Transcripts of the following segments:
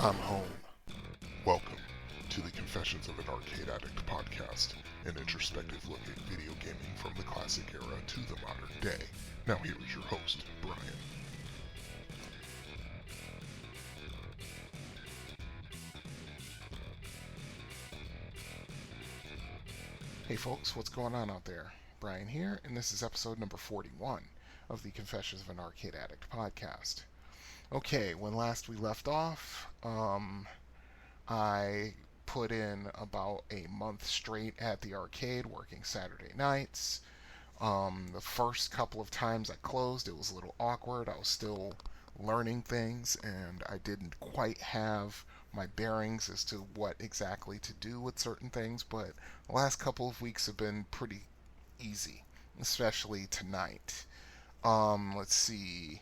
I'm home. Welcome to the Confessions of an Arcade Addict podcast, an introspective look at video gaming from the classic era to the modern day. Now here is your host, Brian. Hey folks, what's going on out there? Brian here, and this is episode number 41 of the Confessions of an Arcade Addict podcast. Okay, when last we left off, I put in about a month straight at the arcade working Saturday nights. The first couple of times I closed, it was a little awkward. I was still learning things and I didn't quite have my bearings as to what exactly to do with certain things, but the last couple of weeks have been pretty easy, especially tonight. Let's see.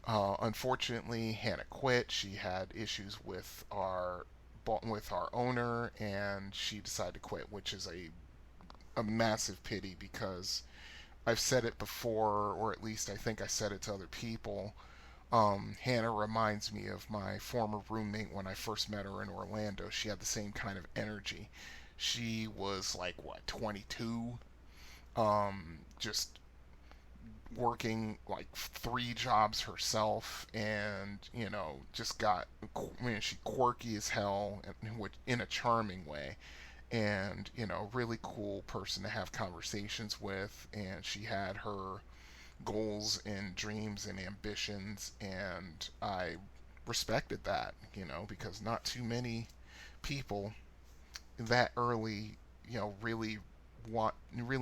Unfortunately, Hannah quit. She had issues with our owner, and she decided to quit, which is a massive pity because I've said it before, or at least I think I said it to other people. Hannah reminds me of my former roommate when I first met her in Orlando. She had the same kind of energy. She was like, what, 22? Just working like three jobs herself, and just got, she quirky as hell in a charming way, and really cool person to have conversations with. And she had her goals and dreams and ambitions, and I respected that, because not too many people that early, really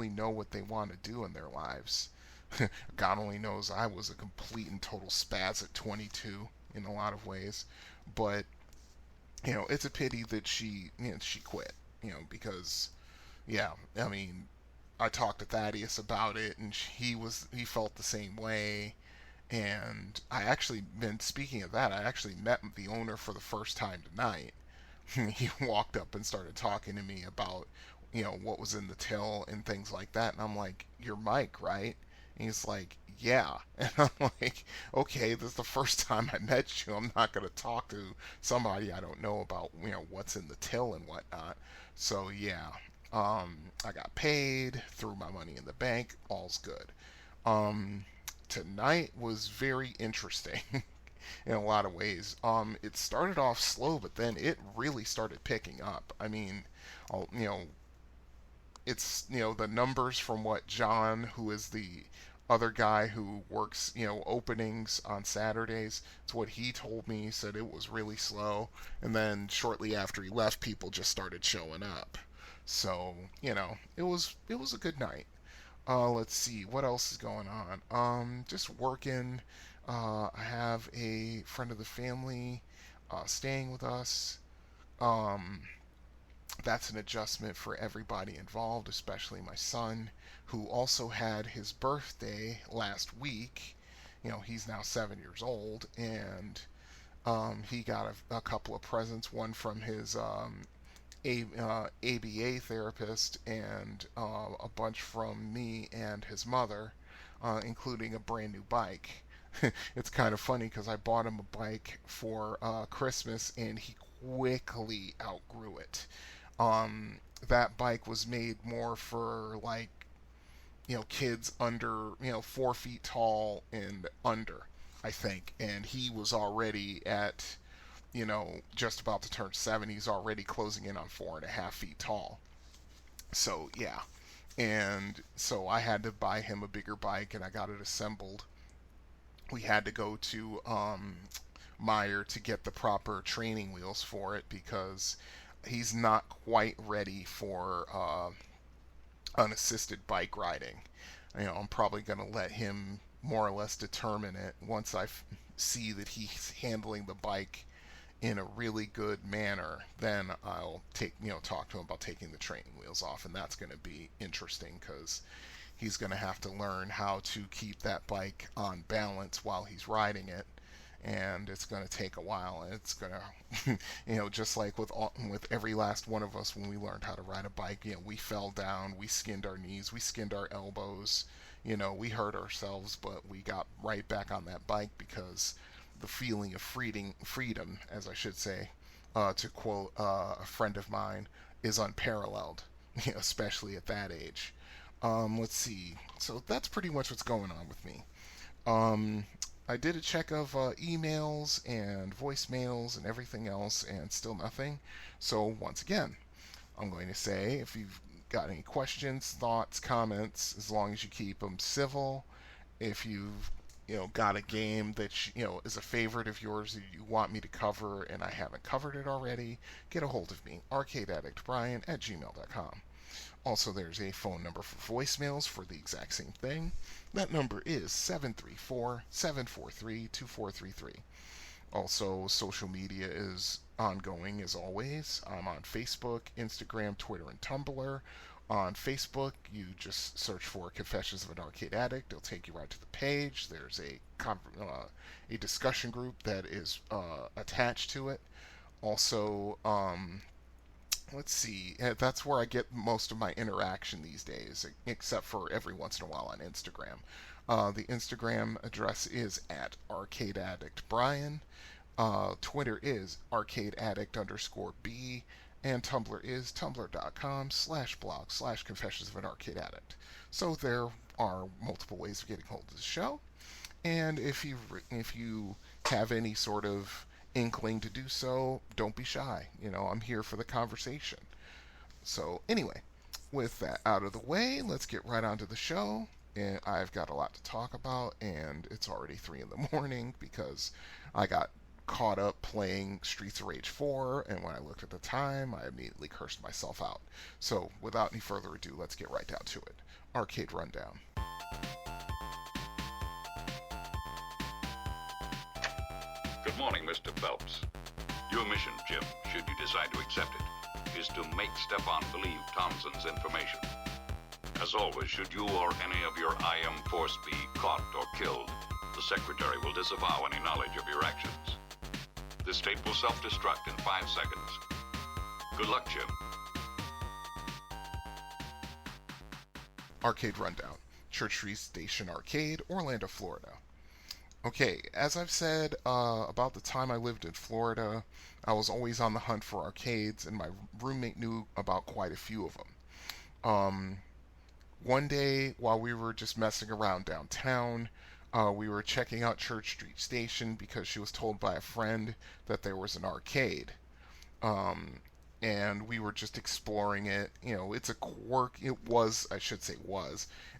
know what they want to do in their lives. God only knows I was a complete and total spaz at 22 in a lot of ways, but it's a pity that she quit. Because I mean, I talked to Thaddeus about it, and he felt the same way. And I actually been speaking of that, I actually met the owner for the first time tonight. He walked up and started talking to me about what was in the till and things like that, and I'm like, "You're Mike, right?" And he's like, "Yeah." And I'm like, "Okay, this is the first time I met you. I'm not going to talk to somebody I don't know about, what's in the till and whatnot." So yeah, I got paid, threw my money in the bank, all's good. Um, Tonight was very interesting in a lot of ways. It started off slow, but then it really started picking up. I mean, it's the numbers from what John, who is the other guy who works openings on Saturdays, it's what he told me. He said it was really slow, and then shortly after he left, people just started showing up. So it was a good night. Let's see what else is going on. Just working. I have a friend of the family staying with us. Um, that's an adjustment for everybody involved, especially my son, who also had his birthday last week. He's now 7 years old, and he got a couple of presents. One from his ABA therapist, and a bunch from me and his mother, including a brand new bike. It's kind of funny because I bought him a bike for Christmas, and he quickly outgrew it. That bike was made more for, like, kids under 4 feet tall and under, I think, and he was already at just about to turn 7. He's already closing in on 4.5 feet tall. So yeah, and so I had to buy him a bigger bike, and I got it assembled. We had to go to Meyer to get the proper training wheels for it because he's not quite ready for unassisted bike riding. I'm probably going to let him more or less determine it once I see that he's handling the bike in a really good manner. Then I'll talk to him about taking the training wheels off, and that's going to be interesting because he's going to have to learn how to keep that bike on balance while he's riding it, and it's going to take a while. And it's going to, just like with every last one of us when we learned how to ride a bike, we fell down, we skinned our knees, we skinned our elbows, we hurt ourselves, but we got right back on that bike because the feeling of freedom, as I should say, to quote a friend of mine, is unparalleled, especially at that age. Let's see. So that's pretty much what's going on with me. Um, I did a check of emails and voicemails and everything else, and still nothing. So once again, I'm going to say if you've got any questions, thoughts, comments, as long as you keep them civil. If you've got a game that is a favorite of yours that you want me to cover and I haven't covered it already, get a hold of me, arcadeaddictbrian@gmail.com. Also, there's a phone number for voicemails for the exact same thing. That number is 734-743-2433. Also, social media is ongoing as always. I'm on Facebook, Instagram, Twitter, and Tumblr. On Facebook, you just search for Confessions of an Arcade Addict. It'll take you right to the page. There's a discussion group that is attached to it. Also, let's see. That's where I get most of my interaction these days, except for every once in a while on Instagram. The Instagram address is at Arcade Addict Brian. Twitter is Arcade Addict _B. And Tumblr is tumblr.com/blog/Confessions of an Arcade Addict. So there are multiple ways of getting hold of the show. And if you have any sort of inkling to do so, don't be shy. I'm here for the conversation. So anyway, with that out of the way, let's get right onto the show. And I've got a lot to talk about, and it's already 3 in the morning because I got caught up playing Streets of Rage 4, and when I looked at the time, I immediately cursed myself out. So without any further ado, let's get right down to it. Arcade Rundown. Good morning, Mr. Phelps. Your mission, Jim, should you decide to accept it, is to make Stefan believe Thompson's information. As always, should you or any of your IM force be caught or killed, the Secretary will disavow any knowledge of your actions. This tape will self-destruct in 5 seconds. Good luck, Jim. Arcade Rundown. Church Street Station Arcade, Orlando, Florida. Okay, as I've said, about the time I lived in Florida, I was always on the hunt for arcades, and my roommate knew about quite a few of them. One day, while we were just messing around downtown, we were checking out Church Street Station because she was told by a friend that there was an arcade. And we were just exploring it. It's a it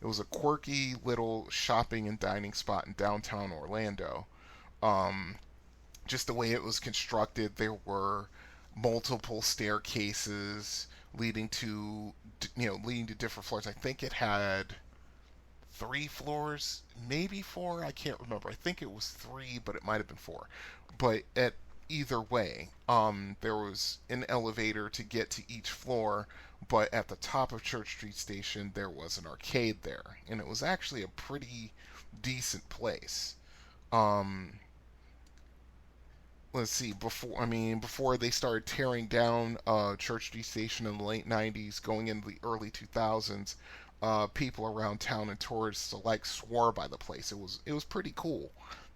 was a quirky little shopping and dining spot in downtown Orlando. Just the way it was constructed, there were multiple staircases leading to different floors. I think it had 3 floors, maybe 4. I can't remember. I think it was 3, but it might have been 4. But at either way, there was an elevator to get to each floor, but at the top of Church Street Station, there was an arcade there, and it was actually a pretty decent place. Let's see, before they started tearing down Church Street Station in the late 90s, going into the early 2000s, people around town and tourists alike swore by the place. It was pretty cool.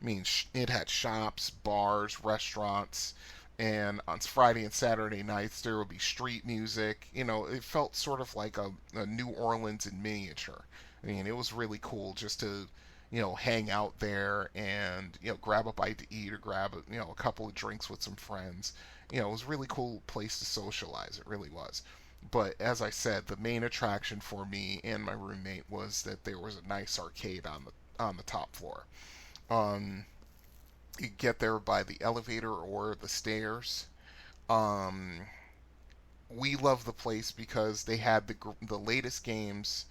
It had shops, bars, restaurants, and on Friday and Saturday nights there would be street music. It felt sort of like a New Orleans in miniature. It was really cool just to hang out there and grab a bite to eat or grab a couple of drinks with some friends. It was a really cool place to socialize. It really was. But as I said, the main attraction for me and my roommate was that there was a nice arcade on the top floor. You get there by the elevator or the stairs. We love the place because they had the latest games,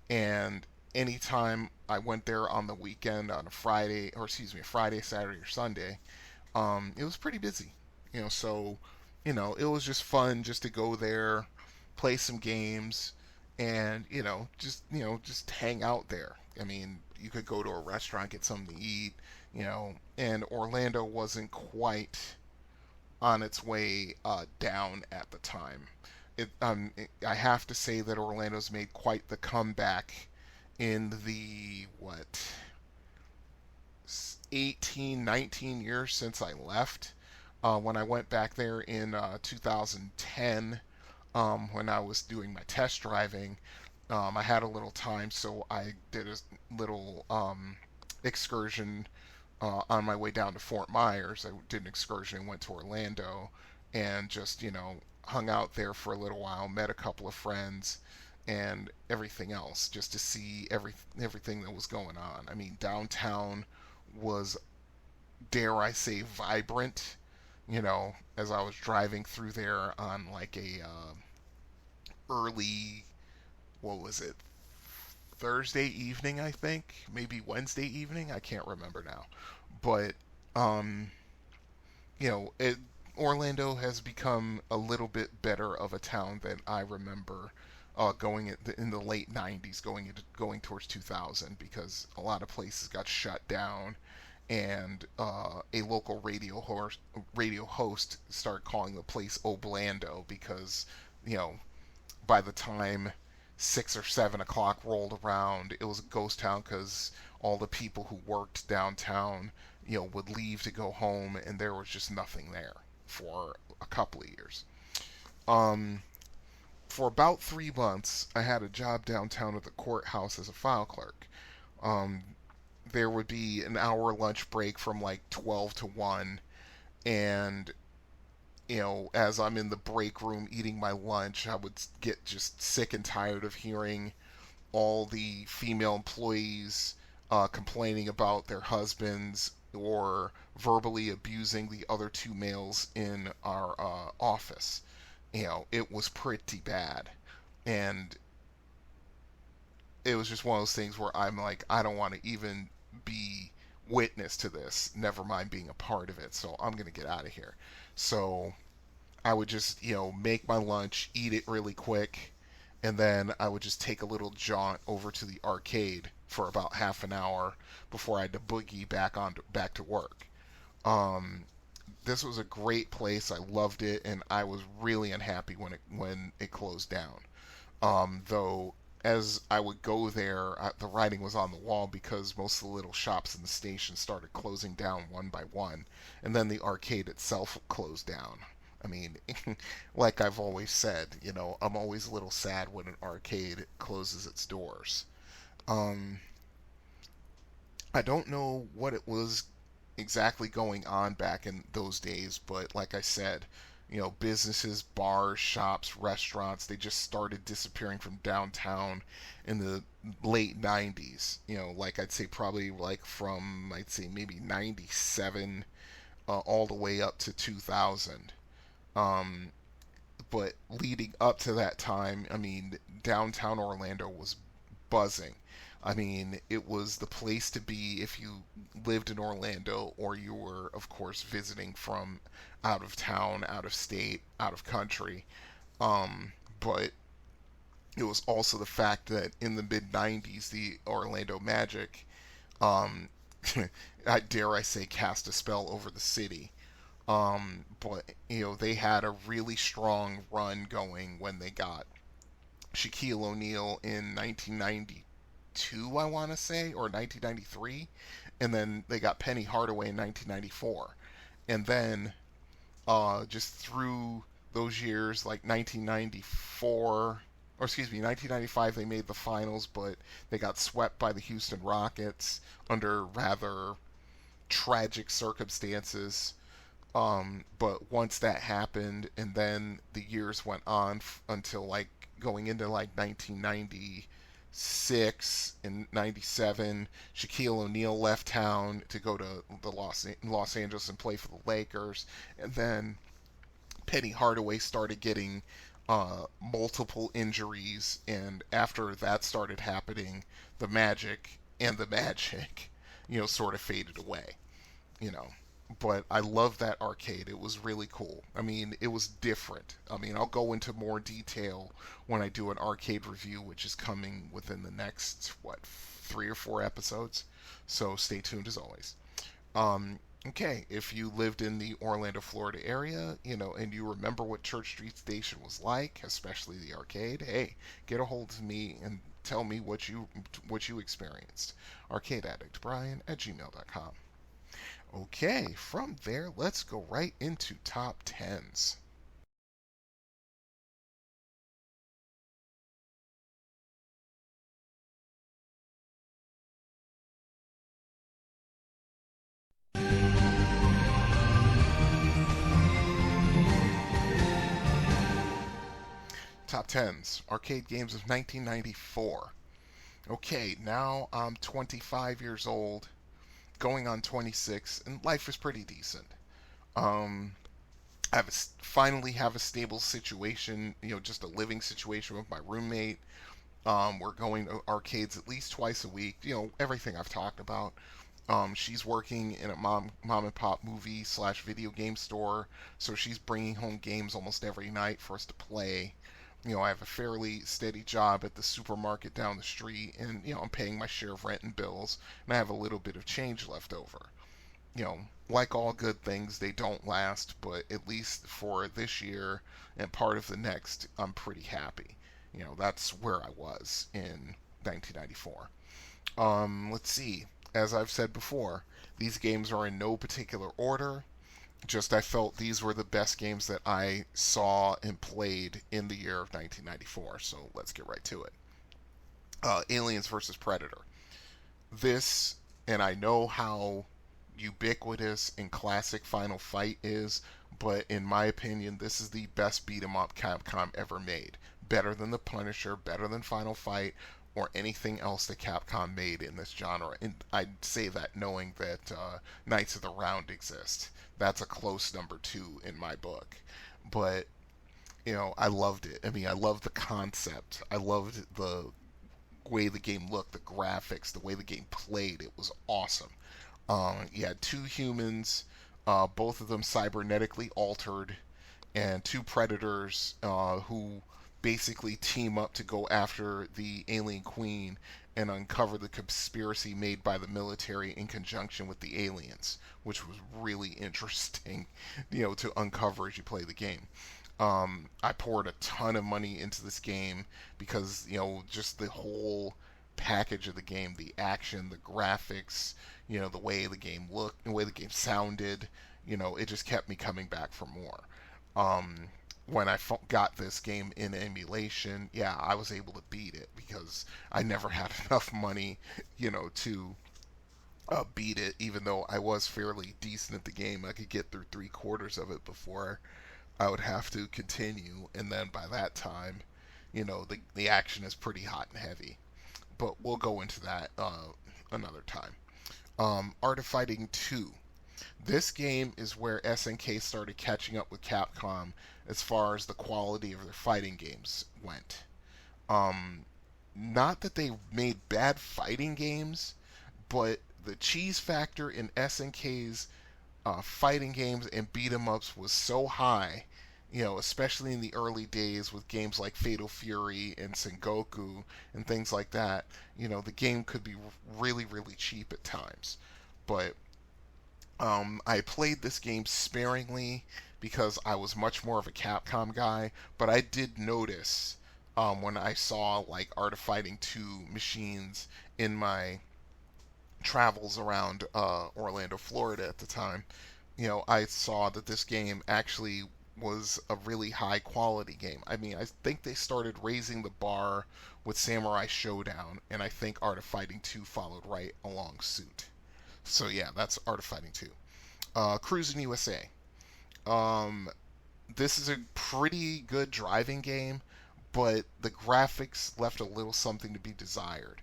and anytime I went there on the weekend on a Friday, Saturday, or Sunday, it was pretty busy. So it was just fun just to go there, play some games, and just hang out there. You could go to a restaurant, get something to eat, and Orlando wasn't quite on its way down at the time. I have to say that Orlando's made quite the comeback in the 18, 19 years since I left. When I went back there in 2010, when I was doing my test driving, I had a little time, so I did a little excursion on my way down to Fort Myers. I did an excursion and went to Orlando and just, hung out there for a little while, met a couple of friends and everything else just to see everything that was going on. I mean, downtown was, dare I say, vibrant. As I was driving through there on like a early, what was it, Thursday evening, I think, maybe Wednesday evening, I can't remember now. But um, it Orlando has become a little bit better of a town than I remember in the late '90s, going towards 2000, because a lot of places got shut down, and a local radio host started calling the place Oblando because you know by the time 6 or 7 o'clock rolled around, it was a ghost town because all the people who worked downtown, would leave to go home, and there was just nothing there for a couple of years. Um, for about 3 months, I had a job downtown at the courthouse as a file clerk. Um, there would be an hour lunch break from like 12 to 1, and as I'm in the break room eating my lunch, I would get just sick and tired of hearing all the female employees complaining about their husbands or verbally abusing the other two males in our office. It was pretty bad. And it was just one of those things where I'm like, I don't want to even be witness to this, never mind being a part of it. So I'm going to get out of here. So I would just, make my lunch, eat it really quick, and then I would just take a little jaunt over to the arcade for about half an hour before I had to boogie back to work. Um, this was a great place. I loved it, and I was really unhappy when it closed down. Though as I would go there, the writing was on the wall because most of the little shops in the station started closing down one by one, and then the arcade itself closed down. I mean, like I've always said, I'm always a little sad when an arcade closes its doors. Um, I don't know what it was exactly going on back in those days, but like I said, businesses, bars, shops, restaurants, they just started disappearing from downtown in the late 90s. Like I'd say probably like from, I'd say maybe 97 all the way up to 2000. Um, but leading up to that time, I mean, downtown Orlando was buzzing. I mean, it was the place to be if you lived in Orlando or you were, of course, visiting from out of town, out of state, out of country. But it was also the fact that in the mid 90s, the Orlando Magic, um, dare I say, cast a spell over the city. But they had a really strong run going when they got Shaquille O'Neal in 1992, I want to say, or 1993, and then they got Penny Hardaway in 1994, and then just through those years, like 1994. Or excuse me, 1995 they made the finals, but they got swept by the Houston Rockets under rather tragic circumstances. But once that happened, and then the years went on until like going into like 1996 and 97, Shaquille O'Neal left town to go to the Los Angeles and play for the Lakers, and then Penny Hardaway started getting multiple injuries, and after that started happening, the Magic, sort of faded away. You know, but I love that arcade. It was really cool. I mean, it was different. I mean, I'll go into more detail when I do an arcade review, which is coming within the next, 3 or 4 episodes. So stay tuned as always. Okay, if you lived in the Orlando, Florida area, and you remember what Church Street Station was like, especially the arcade, hey, get a hold of me and tell me what you experienced. Arcade Addict Brian at gmail.com. Okay, from there, let's go right into top tens. Top tens, arcade games of 1994. Okay, now I'm 25 years old, going on 26, and life is pretty decent. Um, finally have a stable situation, just a living situation with my roommate. We're going to arcades at least twice a week. Everything I've talked about. She's working in a mom and pop movie slash video game store, so she's bringing home games almost every night for us to play. I have a fairly steady job at the supermarket down the street, and I'm paying my share of rent and bills, and I have a little bit of change left over. Like all good things, they don't last, but at least for this year and part of the next, I'm pretty happy. That's where I was in 1994. Let's see. As I've said before, these games are in no particular order. Just I felt these were the best games that I saw and played in the year of 1994. So let's get right to it. Aliens versus Predator. This, and I know how ubiquitous and classic Final Fight is, but in my opinion, this is the best beat 'em up Capcom ever made. Better than The Punisher, better than Final Fight, or anything else that Capcom made in this genre. And I'd say that knowing that Knights of the Round exist. That's a close number two in my book. But, I loved it. I mean, I loved the concept. I loved the way the game looked, the graphics, the way the game played. It was awesome. You had two humans, both of them cybernetically altered, and two predators who basically team up to go after the alien queen and uncover the conspiracy made by the military in conjunction with the aliens, which was really interesting, to uncover as you play the game. I poured a ton of money into this game because, just the whole package of the game, the action, the graphics, the way the game looked, the way the game sounded, it just kept me coming back for more. Um, when I got this game in emulation, yeah, I was able to beat it because I never had enough money, to beat it, even though I was fairly decent at the game. I could get through three-quarters of it before I would have to continue, and then by that time, the action is pretty hot and heavy. But we'll go into that another time. Art of Fighting 2. This game is where SNK started catching up with Capcom as far as the quality of their fighting games went. Um, Not that they made bad fighting games, but the cheese factor in SNK's fighting games and beat 'em ups was so high, especially in the early days with games like Fatal Fury and Sengoku and things like that. The game could be really, really cheap at times. But I played this game sparingly because I was much more of a Capcom guy, but I did notice when I saw like Art of Fighting 2 machines in my travels around Orlando, Florida at the time, I saw that this game actually was a really high quality game. I mean, I think they started raising the bar with Samurai Showdown, and I think Art of Fighting 2 followed right along suit. So yeah, that's Art of Fighting 2. Cruising USA. Um, this is a pretty good driving game, but the graphics left a little something to be desired.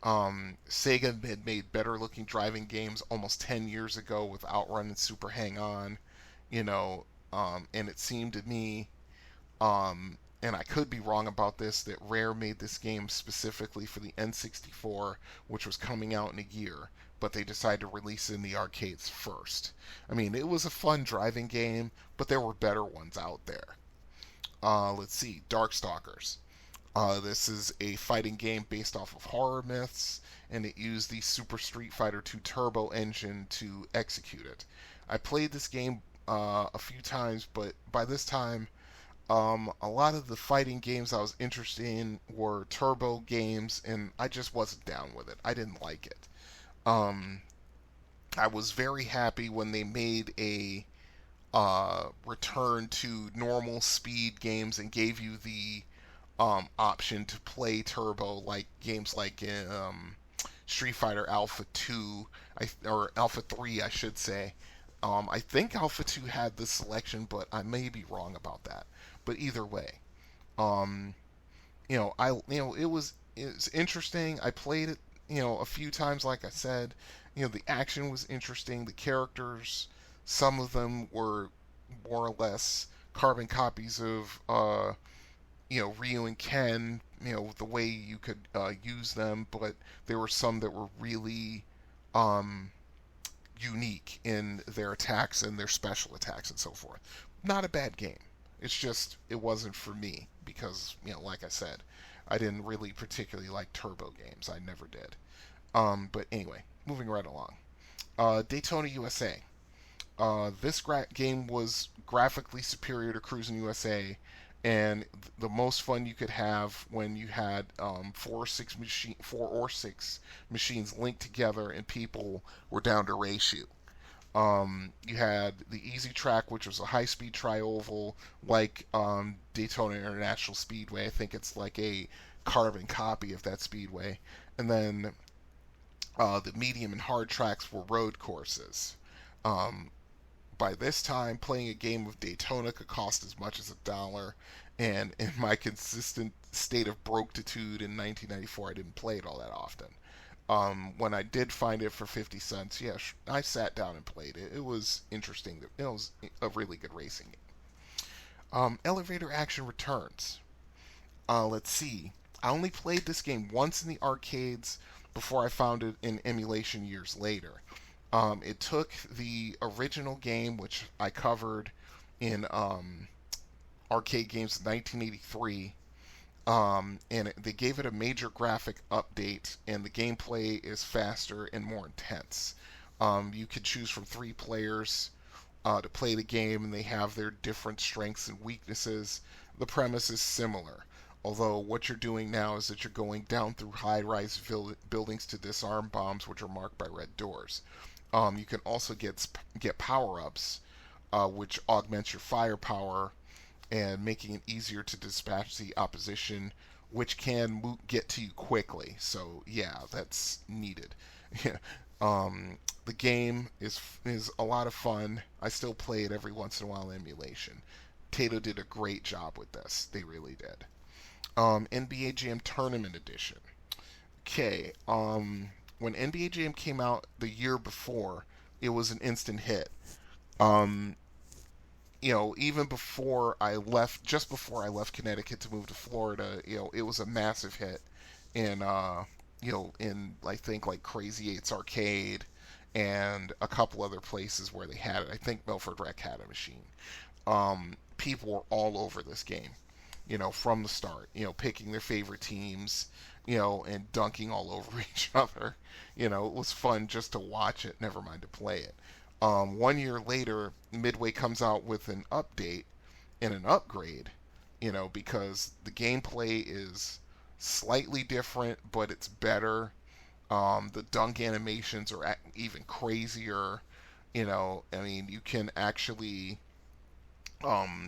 Sega had made better looking driving games almost 10 years ago with Outrun and Super Hang On, and it seemed to me, and I could be wrong about this, that Rare made this game specifically for the N64, which was coming out in a year, but they decided to release it in the arcades first. I mean, it was a fun driving game, but there were better ones out there. Let's see, Darkstalkers. This is a fighting game based off of horror myths, and it used the Super Street Fighter 2 Turbo engine to execute it. I played this game a few times, but by this time, a lot of the fighting games I was interested in were turbo games, and I just wasn't down with it. I didn't like it. Um, I was very happy when they made a return to normal speed games and gave you the option to play turbo, like games like Street Fighter Alpha 2, or Alpha 3, I should say. I think Alpha 2 had this selection, but I may be wrong about that. But either way, um, it was interesting. I played it, a few times. Like I said, the action was interesting. The characters, some of them were more or less carbon copies of Ryu and Ken, the way you could use them, but there were some that were really um, unique in their attacks and their special attacks and so forth. Not a bad game. It's just it wasn't for me because, like I said, I didn't really particularly like turbo games. I never did. But anyway, moving right along. Daytona USA. This game was graphically superior to Cruis'n USA, and the most fun you could have when you had four or six machines linked together and people were down to race you. You had the easy track, which was a high-speed tri-oval, like Daytona International Speedway. I think it's like a carbon copy of that speedway. And then the medium and hard tracks were road courses. Um, by this time, playing a game of Daytona could cost as much as $1, and in my consistent state of brokitude in 1994, I didn't play it all that often. When I did find it for 50 cents, yeah, I sat down and played it. It was interesting. It was a really good racing game. Elevator Action Returns. Let's see. I only played this game once in the arcades before I found it in emulation years later. It took the original game, which I covered in Arcade Games 1983, and they gave it a major graphic update, and the gameplay is faster and more intense. You could choose from 3 players to play the game, and they have their different strengths and weaknesses. The premise is similar, although what you're doing now is that you're going down through high-rise buildings to disarm bombs, which are marked by red doors. You can also get power-ups, which augments your firepower and making it easier to dispatch the opposition, which can get to you quickly. So yeah, that's needed. The game is a lot of fun. I still play it every once in a while in emulation. Tato did a great job with this. They really did. NBA Jam Tournament Edition. Okay, when NBA Jam came out the year before, it was an instant hit. Um, Even before I left, just before I left Connecticut to move to Florida, it was a massive hit in, in I think like Crazy Eights Arcade and a couple other places where they had it. I think Milford Rec had a machine. People were all over this game, from the start, picking their favorite teams, and dunking all over each other. It was fun just to watch it, never mind to play it. 1 year later, Midway comes out with an update and an upgrade, because the gameplay is slightly different, but it's better. The dunk animations are even crazier. I mean, you can actually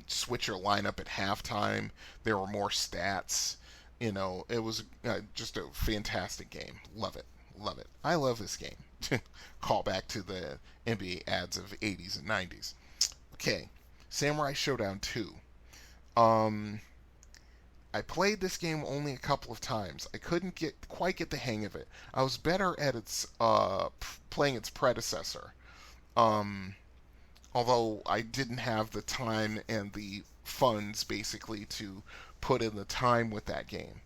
switch your lineup at halftime. There were more stats. It was just a fantastic game. Love it. Love it. I love this game. Call back to the NBA ads of 80s and 90s. Okay, Samurai Showdown 2. I played this game only a couple of times. I couldn't quite get the hang of it. I was better at playing its predecessor. Um, Although I didn't have the time and the funds basically to put in the time with that game.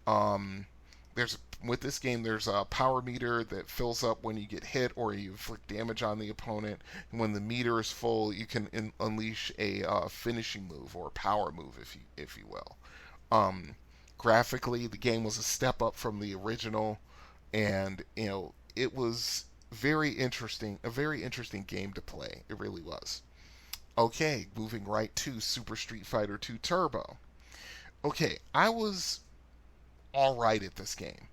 Um, there's With this game, there's a power meter that fills up when you get hit or you inflict damage on the opponent. And when the meter is full, you can unleash a finishing move or power move, if you will. Um, Graphically, the game was a step up from the original, and it was a very interesting game to play. It really was. Okay, moving right to Super Street Fighter 2 Turbo. Okay, I was all right at this game.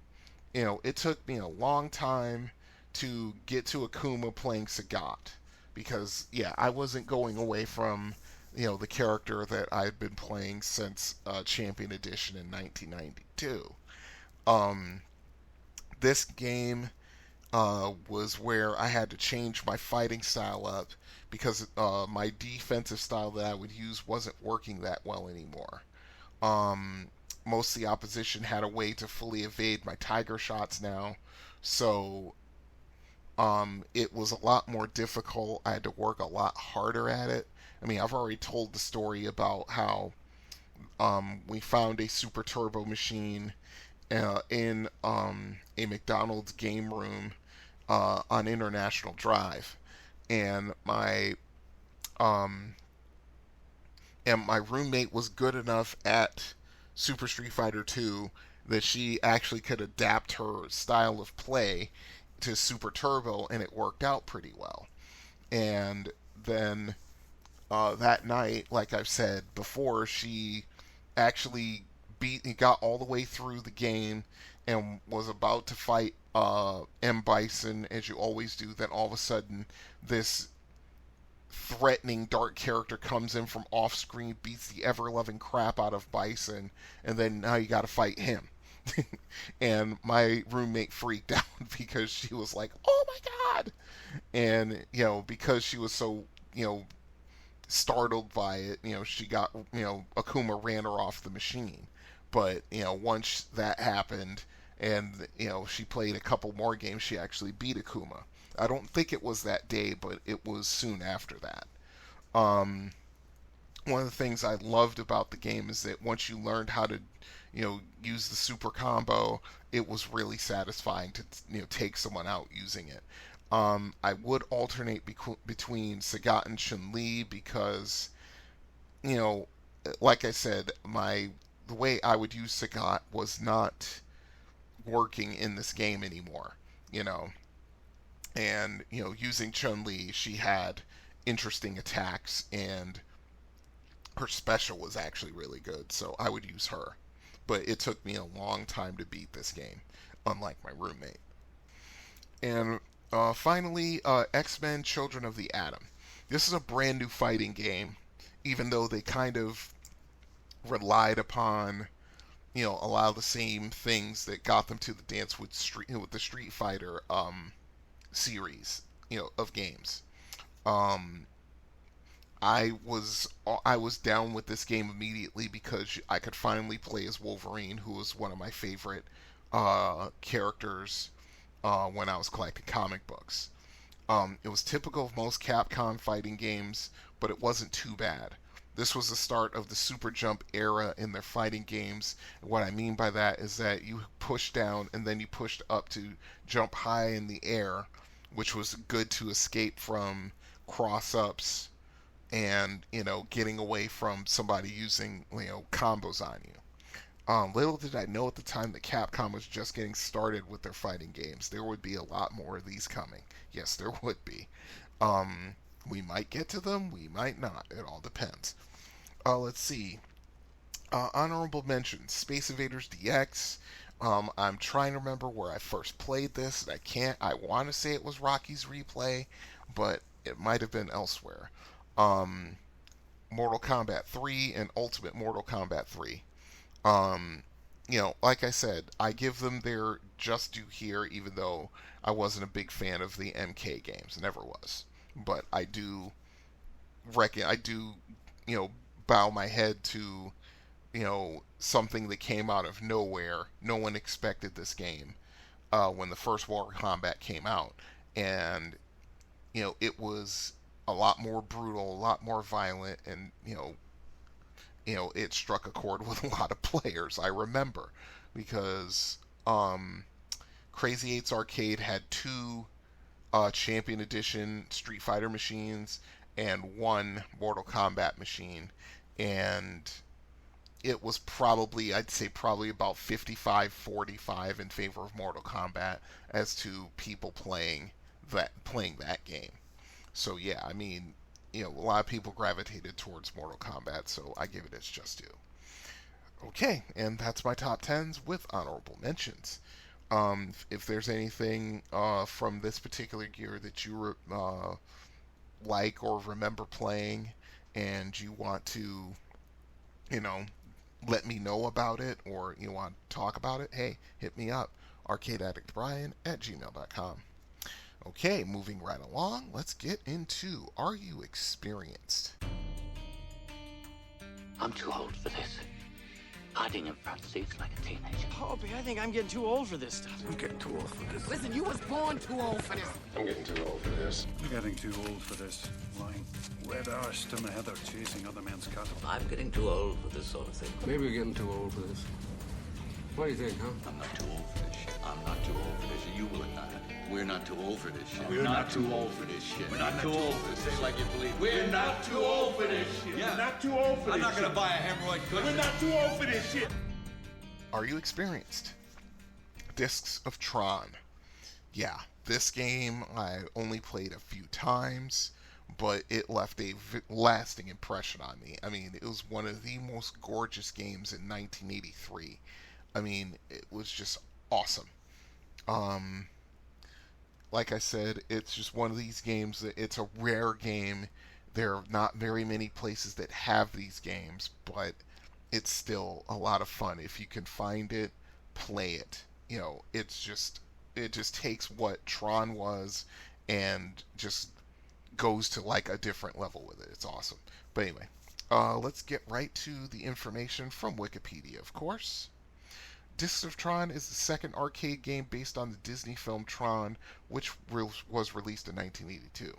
It took me a long time to get to Akuma playing Sagat because yeah, I wasn't going away from the character that I've been playing since Champion Edition in 1992. Um, this game was where I had to change my fighting style up because my defensive style that I would use wasn't working that well anymore. Um, Most of the opposition had a way to fully evade my tiger shots now, so it was a lot more difficult. I had to work a lot harder at it. I mean, I've already told the story about how we found a super turbo machine in a McDonald's game room on International Drive, and um, my roommate was good enough at Super Street Fighter 2 that she actually could adapt her style of play to Super Turbo, and it worked out pretty well. And then that night, like I've said before, she actually got all the way through the game and was about to fight M. Bison, as you always do. Then all of a sudden, this threatening dark character comes in from off screen, beats the ever loving crap out of Bison, and then now you got to fight him. And my roommate freaked out because she was like, "Oh my god!" And because she was so startled by it, she got Akuma ran her off the machine. But once that happened, and she played a couple more games, she actually beat Akuma. I don't think it was that day, but it was soon after that. Um, One of the things I loved about the game is that once you learned how to, use the super combo, it was really satisfying to, take someone out using it. I would alternate between Sagat and Chun Li because, you know, like I said, the way I would use Sagat was not working in this game anymore. You know, and using Chun Li, she had interesting attacks and her special was actually really good, so I would use her. But it took me a long time to beat this game, unlike my roommate. And finally, X-Men Children of the Atom. This is a brand new fighting game, even though they kind of relied upon, a lot of the same things that got them to the dance with the Street Fighter series, of games. Um, I was down with this game immediately because I could finally play as Wolverine, who was one of my favorite characters when I was collecting comic books. It was typical of most Capcom fighting games, but it wasn't too bad. This was the start of the Super Jump era in their fighting games. And what I mean by that is that you push down and then you pushed up to jump high in the air, which was good to escape from cross-ups and getting away from somebody using combos on you. Little did I know at the time that Capcom was just getting started with their fighting games. There would be a lot more of these coming. Yes, there would be. We might get to them, we might not. It all depends. Let's see. Honorable mentions: Space Invaders DX. I'm trying to remember where I first played this, and I can't. I want to say it was Rocky's Replay, but it might have been elsewhere. Um, Mortal Kombat 3 and Ultimate Mortal Kombat 3. Like I said, I give them their just due here, even though I wasn't a big fan of the MK games, never was. But I do, bow my head to, something that came out of nowhere. No one expected this game when the first Mortal Kombat came out, and it was a lot more brutal, a lot more violent, and it struck a chord with a lot of players. I remember because Crazy 8's Arcade had two Champion Edition Street Fighter machines and one Mortal Kombat machine, and it was probably, I'd say probably about 55-45 in favor of Mortal Kombat as to people playing that game. So yeah, I mean, a lot of people gravitated towards Mortal Kombat, so I give it its just due. Okay, and that's my top 10s with honorable mentions. If there's anything from this particular gear that you like or remember playing, and you want to, you know, let me know about it, or you want to talk about it, hey, hit me up. arcadeaddictbrian@gmail.com. Okay, moving right along, let's get into Are You Experienced? I'm too old for this. Hiding in front seats like a teenager. Poppy, I think I'm getting too old for this stuff. I'm getting too old for this. Listen, you was born too old for this. I'm getting too old for this. I'm getting too old for this. Lying wet-arsed in the heather chasing other men's cattle. I'm getting too old for this sort of thing. Maybe we're getting too old for this. What do you think, huh? I'm not too old for this shit. I'm not too old for this shit. You will not. We're not too old for this shit. We're not too old for this shit. We're not too old for this. Say it like you believe. We're not too old for this shit. Yeah. We're not too old for I'm this not gonna shit. buy a hemorrhoid cushion. We're not too old for this shit. Are You Experienced? Discs of Tron. Yeah, this game I only played a few times, but it left a lasting impression on me. I mean, it was one of the most gorgeous games in 1983. I mean, it was just awesome. Um, like I said, it's just one of these games that it's a rare game. There are not very many places that have these games, but it's still a lot of fun. If you can find it, play it. You know, it just takes what Tron was and just goes to like a different level with it. It's awesome. But anyway, let's get right to the information from Wikipedia, of course. Discs of Tron is the second arcade game based on the Disney film Tron, which was released in 1982.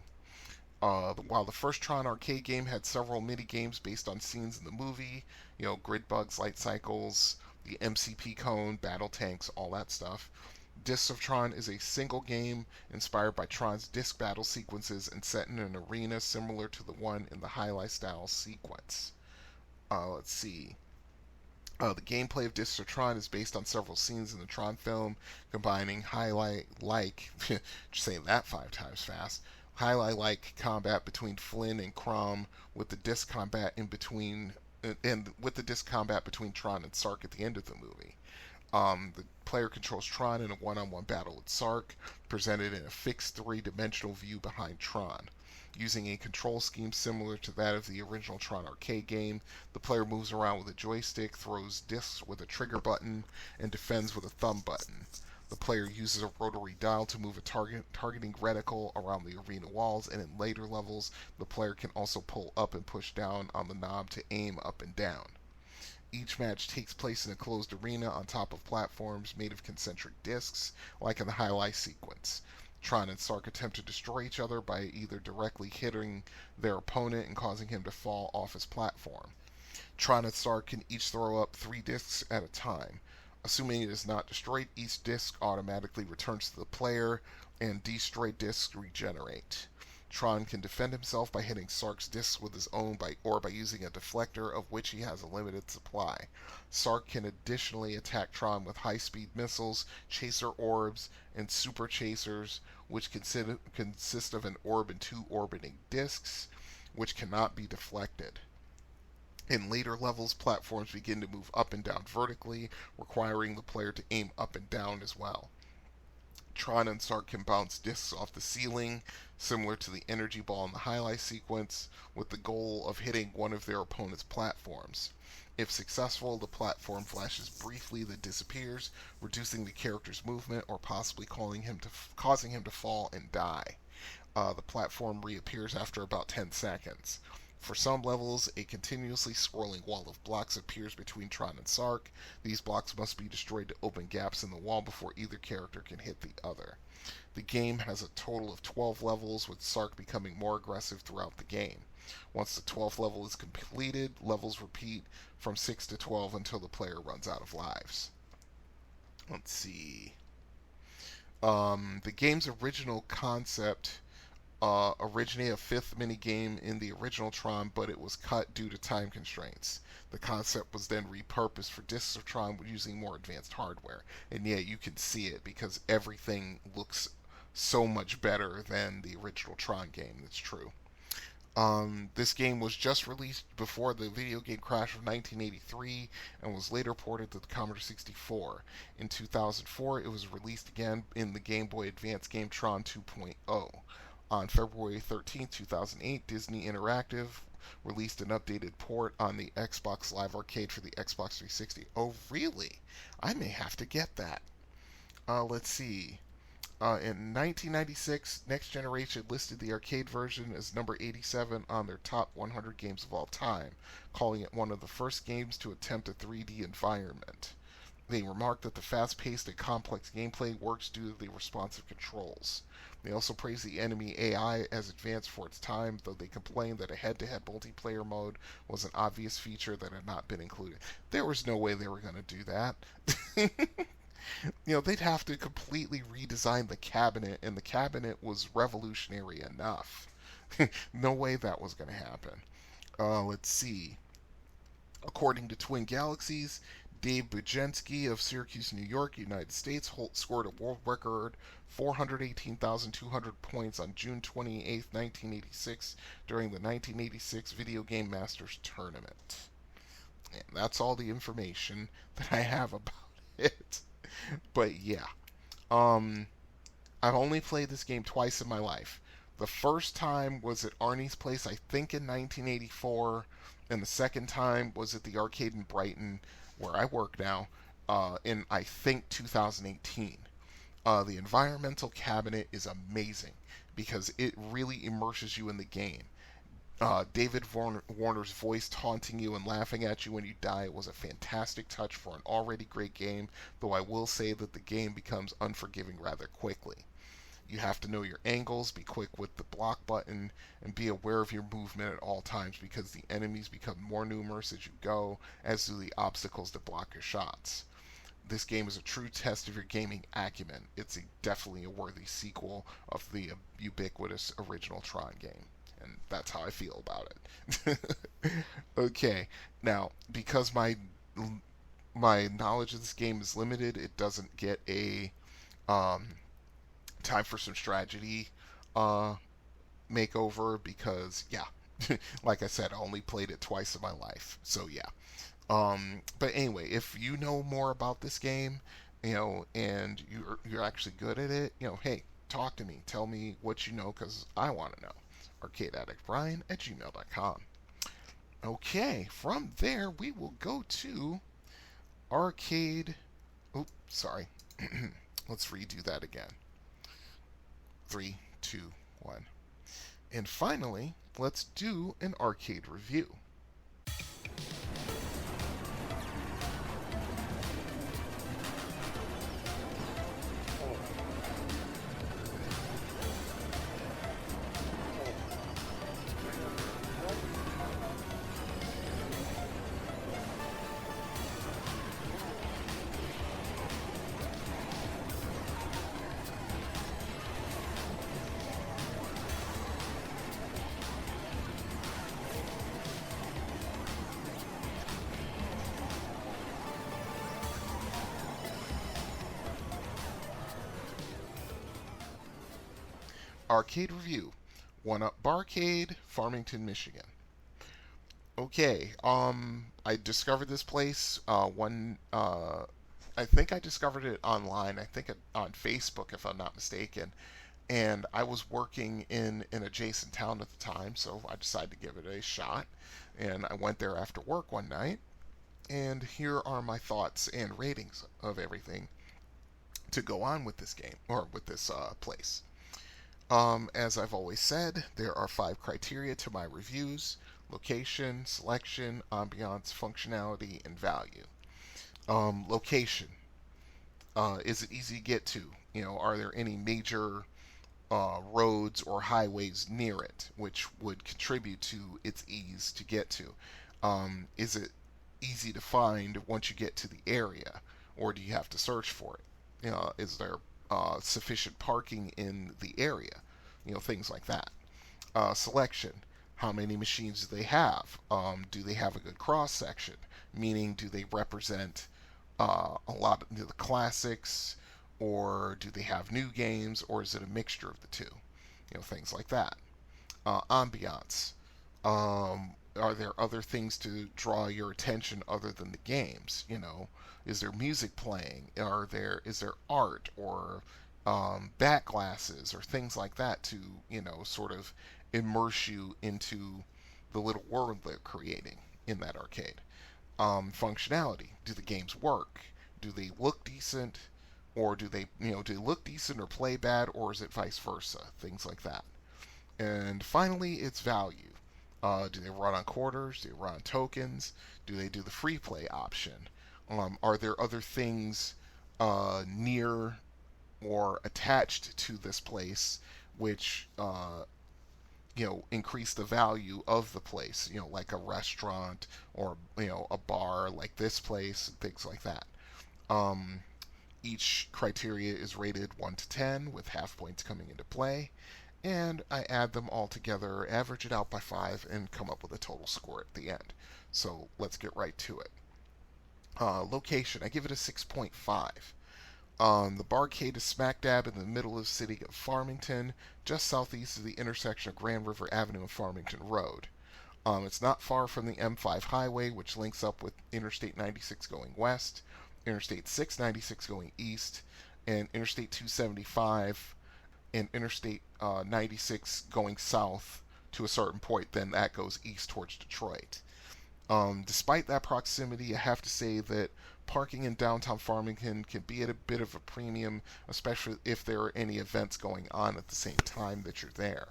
While the first Tron arcade game had several mini games based on scenes in the movie, you know, grid bugs, light cycles, the MCP cone, battle tanks, all that stuff. Discs of Tron is a single game inspired by Tron's disc battle sequences and set in an arena similar to the one in the highlight style sequence. Let's see. The gameplay of Discs of Tron is based on several scenes in the Tron film, combining just saying that 5 times fast, highlight-like combat between Flynn and Crom, with the disc combat in between, and with the disc combat between Tron and Sark at the end of the movie. The player controls Tron in a one-on-one battle with Sark, presented in a fixed three-dimensional view behind Tron. Using a control scheme similar to that of the original Tron arcade game, the player moves around with a joystick, throws discs with a trigger button, and defends with a thumb button. The player uses a rotary dial to move a targeting reticle around the arena walls, and in later levels, the player can also pull up and push down on the knob to aim up and down. Each match takes place in a closed arena on top of platforms made of concentric discs, like in the highlight sequence. Tron and Sark attempt to destroy each other by either directly hitting their opponent and causing him to fall off his platform. Tron and Sark can each throw up 3 discs at a time. Assuming it is not destroyed, each disc automatically returns to the player, and destroyed discs regenerate. Tron can defend himself by hitting Sark's discs with his own or by using a deflector, of which he has a limited supply. Sark can additionally attack Tron with high-speed missiles, chaser orbs, and super chasers, which consist of an orb and 2 orbiting discs, which cannot be deflected. In later levels, platforms begin to move up and down vertically, requiring the player to aim up and down as well. Tron and Sark can bounce discs off the ceiling, similar to the energy ball in the highlight sequence, with the goal of hitting one of their opponent's platforms. If successful, the platform flashes briefly, then disappears, reducing the character's movement or possibly causing him to fall and die. The platform reappears after about 10 seconds. For some levels, a continuously scrolling wall of blocks appears between Tron and Sark. These blocks must be destroyed to open gaps in the wall before either character can hit the other. The game has a total of 12 levels, with Sark becoming more aggressive throughout the game. Once the 12th level is completed, levels repeat from 6 to 12 until the player runs out of lives. Let's see. The game's original concept originated a 5th minigame in the original Tron, but it was cut due to time constraints. The concept was then repurposed for Discs of Tron using more advanced hardware. And yeah, you can see it because everything looks so much better than the original Tron game. That's true. This game was just released before the video game crash of 1983 and was later ported to the Commodore 64. In 2004, it was released again in the Game Boy Advance game TRON 2.0. On February 13, 2008, Disney Interactive released an updated port on the Xbox Live Arcade for the Xbox 360. Oh, really? I may have to get that. Let's see. In 1996, Next Generation listed the arcade version as number 87 on their top 100 games of all time, calling it one of the first games to attempt a 3D environment. They remarked that the fast-paced and complex gameplay works due to the responsive controls. They also praised the enemy AI as advanced for its time, though they complained that a head-to-head multiplayer mode was an obvious feature that had not been included. There was no way they were going to do that. They'd have to completely redesign the cabinet, and the cabinet was revolutionary enough. No way that was going to happen. Let's see. According to Twin Galaxies, Dave Bujenski of Syracuse, New York, United States, scored a world record 418,200 points on June 28, 1986, during the 1986 Video Game Masters Tournament. And that's all the information that I have about it. But yeah, I've only played this game twice in my life. The first time was at Arnie's place, I think in 1984, and the second time was at the arcade in Brighton, where I work now, in I think 2018. The environmental cabinet is amazing because it really immerses you in the game. David Warner's voice taunting you and laughing at you when you die was a fantastic touch for an already great game, though I will say that the game becomes unforgiving rather quickly. You have to know your angles, be quick with the block button, and be aware of your movement at all times because the enemies become more numerous as you go, as do the obstacles that block your shots. This game is a true test of your gaming acumen. It's definitely a worthy sequel of the ubiquitous original Tron game. And that's how I feel about it. Okay, now because my knowledge of this game is limited, it doesn't get a time for some strategy makeover because like I said, I only played it twice in my life. So yeah. But anyway, if you know more about this game, and you're actually good at it, hey, talk to me. Tell me what you know because I want to know. ArcadeAddictBrian@gmail.com. Okay, from there we will go to arcade. Oops, sorry. Let's redo that again. 3, 2, 1. And finally, let's do an arcade review. Arcade review. One Up Barcade, Farmington, Michigan. Okay, I discovered this place I think I discovered it online. I think on Facebook, if I'm not mistaken. And I was working in an adjacent town at the time, so I decided to give it a shot. And I went there after work one night. And here are my thoughts and ratings of everything to go on with this game, or with this place. As I've always said, there are 5 criteria to my reviews: location, selection, ambiance, functionality, and value. Location. Is it easy to get to? Are there any major roads or highways near it, which would contribute to its ease to get to? Is it easy to find once you get to the area, or do you have to search for it? Is there sufficient parking in the area? Things like that. Selection. How many machines do they have? Do they have a good cross section? Meaning, do they represent a lot of the classics, or do they have new games, or is it a mixture of the two? Things like that. Ambiance. Are there other things to draw your attention other than the games? Is there music playing? Is there art or back glasses or things like that to sort of immerse you into the little world they're creating in that arcade? Functionality. Do the games work? Do they look decent? Or do they look decent or play bad, or is it vice versa? Things like that. And finally, it's value. Do they run on quarters? Do they run on tokens? Do they do the free play option? Are there other things near or attached to this place which increase the value of the place? Like a restaurant or a bar like this place, things like that. Um, each criteria is rated 1 to 10, with half points coming into play, and I add them all together, average it out by 5, and come up with a total score at the end. So let's get right to it. Location, I give it a 6.5. The barcade is smack dab in the middle of the city of Farmington, just southeast of the intersection of Grand River Avenue and Farmington Road. It's not far from the M5 highway, which links up with Interstate 96 going west, Interstate 696 going east, and Interstate 275 and Interstate 96 going south to a certain point. Then that goes east towards Detroit. Despite that proximity, I have to say that parking in downtown Farmington can be at a bit of a premium, especially if there are any events going on at the same time that you're there.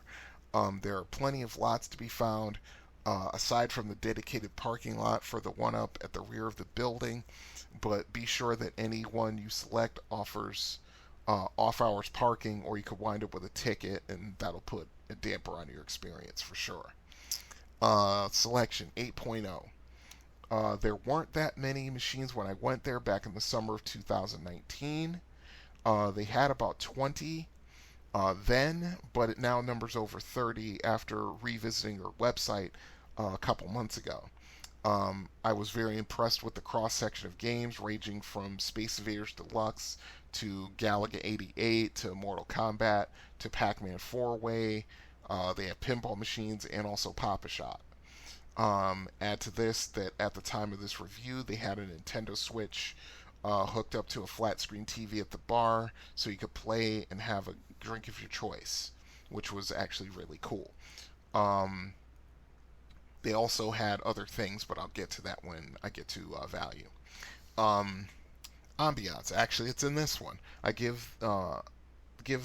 There are plenty of lots to be found, aside from the dedicated parking lot for the one up at the rear of the building, but be sure that any one you select offers off-hours parking, or you could wind up with a ticket, and that'll put a damper on your experience for sure. Selection 8.0. There weren't that many machines when I went there back in the summer of 2019. They had about 20 then, but it now numbers over 30 after revisiting their website a couple months ago. I was very impressed with the cross-section of games, ranging from Space Invaders Deluxe to Galaga 88 to Mortal Kombat to Pac-Man 4-Way. They have pinball machines and also Pop-A-Shot. Add to this that at the time of this review, they had a Nintendo Switch hooked up to a flat screen TV at the bar, so you could play and have a drink of your choice, which was actually really cool. They also had other things, but I'll get to that when I get to value. Ambiance, actually, it's in this one. I give the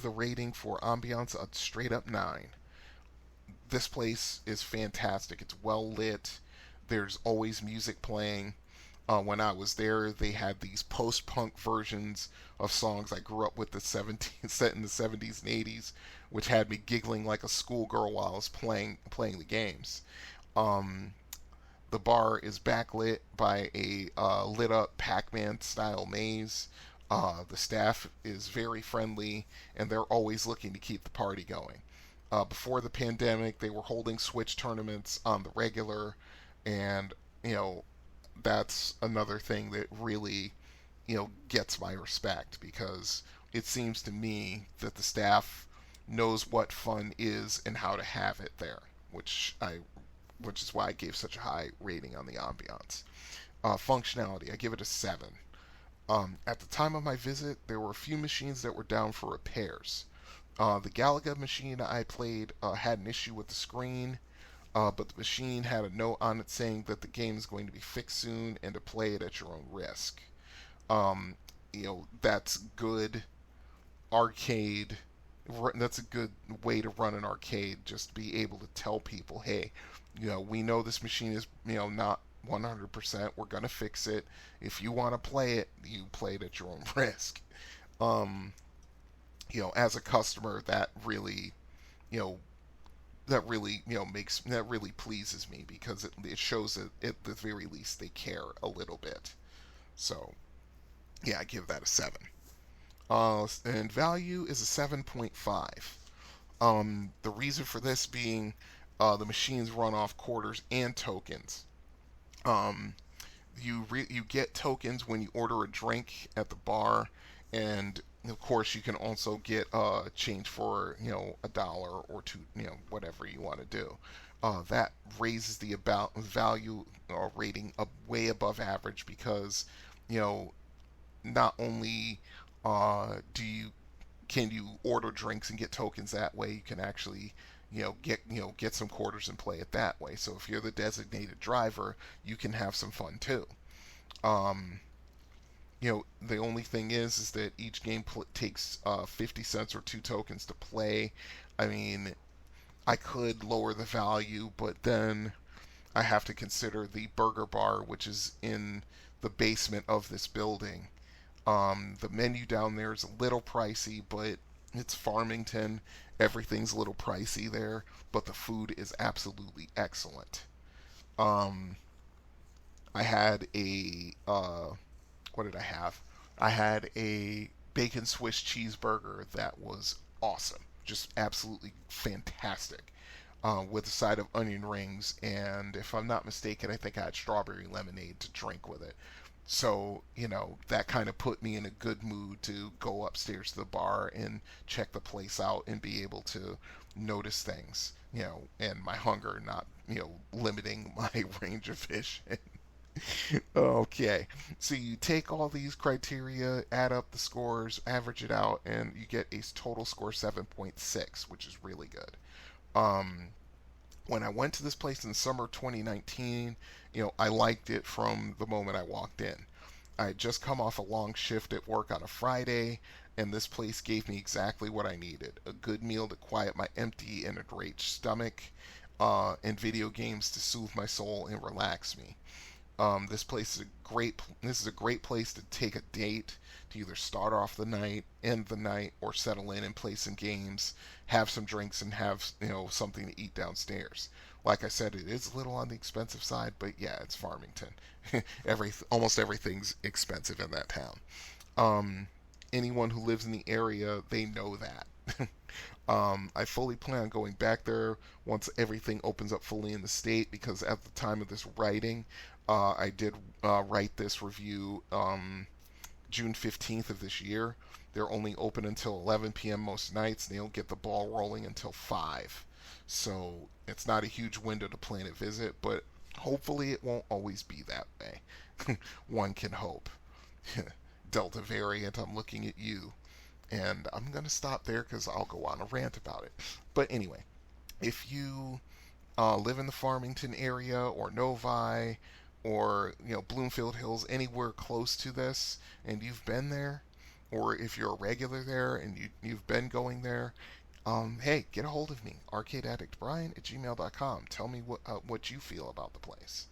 rating for ambiance a straight up 9. This place is fantastic. It's well lit. There's always music playing. When I was there, they had these post-punk versions of songs I grew up with, set in the 70s and 80s, which had me giggling like a schoolgirl while I was playing the games. The bar is backlit by a lit-up Pac-Man style maze. The staff is very friendly, and they're always looking to keep the party going. Before the pandemic, they were holding Switch tournaments on the regular, and that's another thing that really gets my respect, because it seems to me that the staff knows what fun is and how to have it there, which is why I gave such a high rating on the ambiance. Functionality, I give it a 7. At the time of my visit, there were a few machines that were down for repairs. The Galaga machine I played had an issue with the screen, but the machine had a note on it saying that the game is going to be fixed soon and to play it at your own risk. That's good arcade. That's a good way to run an arcade, just to be able to tell people, hey, we know this machine is not 100%. We're going to fix it. If you want to play it, you play it at your own risk. As a customer, that really pleases me, because it shows that at the very least they care a little bit. So yeah, I give that a 7. And value is a 7.5. The reason for this being the machines run off quarters and tokens. You get tokens when you order a drink at the bar, and of course, you can also get change for a dollar or two, whatever you want to do. That raises the about value rating up way above average because you know not only do you can you order drinks and get tokens that way, you can actually get some quarters and play it that way. So if you're the designated driver, you can have some fun too. Um, the only thing is that each game takes 50 cents or 2 tokens to play. I mean, I could lower the value, but then I have to consider the burger bar, which is in the basement of this building. The menu down there is a little pricey, but it's Farmington. Everything's a little pricey there, but the food is absolutely excellent. Um, I had a what did I have? I had a bacon Swiss cheeseburger that was awesome, just absolutely fantastic, with a side of onion rings, and if I'm not mistaken, I think I had strawberry lemonade to drink with it. So, that kind of put me in a good mood to go upstairs to the bar and check the place out and be able to notice things, and my hunger not, limiting my range of vision. Okay, so you take all these criteria, add up the scores, average it out, and you get a total score 7.6, which is really good. Um, when I went to this place in the summer of 2019, I liked it from the moment I walked in. I had just come off a long shift at work on a Friday, and this place gave me exactly what I needed: a good meal to quiet my empty and enraged stomach, and video games to soothe my soul and relax me. This is a great place to take a date, to either start off the night, end the night, or settle in and play some games, have some drinks, and have something to eat downstairs. Like I said, it is a little on the expensive side, but yeah, it's Farmington. Almost everything's expensive in that town. Um, Anyone who lives in the area, they know that. I fully plan on going back there once everything opens up fully in the state, because at the time of this writing, I did write this review June 15th of this year. They're only open until 11 p.m. most nights, and they don't get the ball rolling until 5. So it's not a huge window to plan a visit, but hopefully it won't always be that way. One can hope. Delta variant, I'm looking at you. And I'm going to stop there because I'll go on a rant about it. But anyway, if you live in the Farmington area or Novi or Bloomfield Hills, anywhere close to this, and you've been there, or if you're a regular there and you've been going there, hey, get a hold of me, arcadeaddictbrian@gmail.com. Tell me what you feel about the place.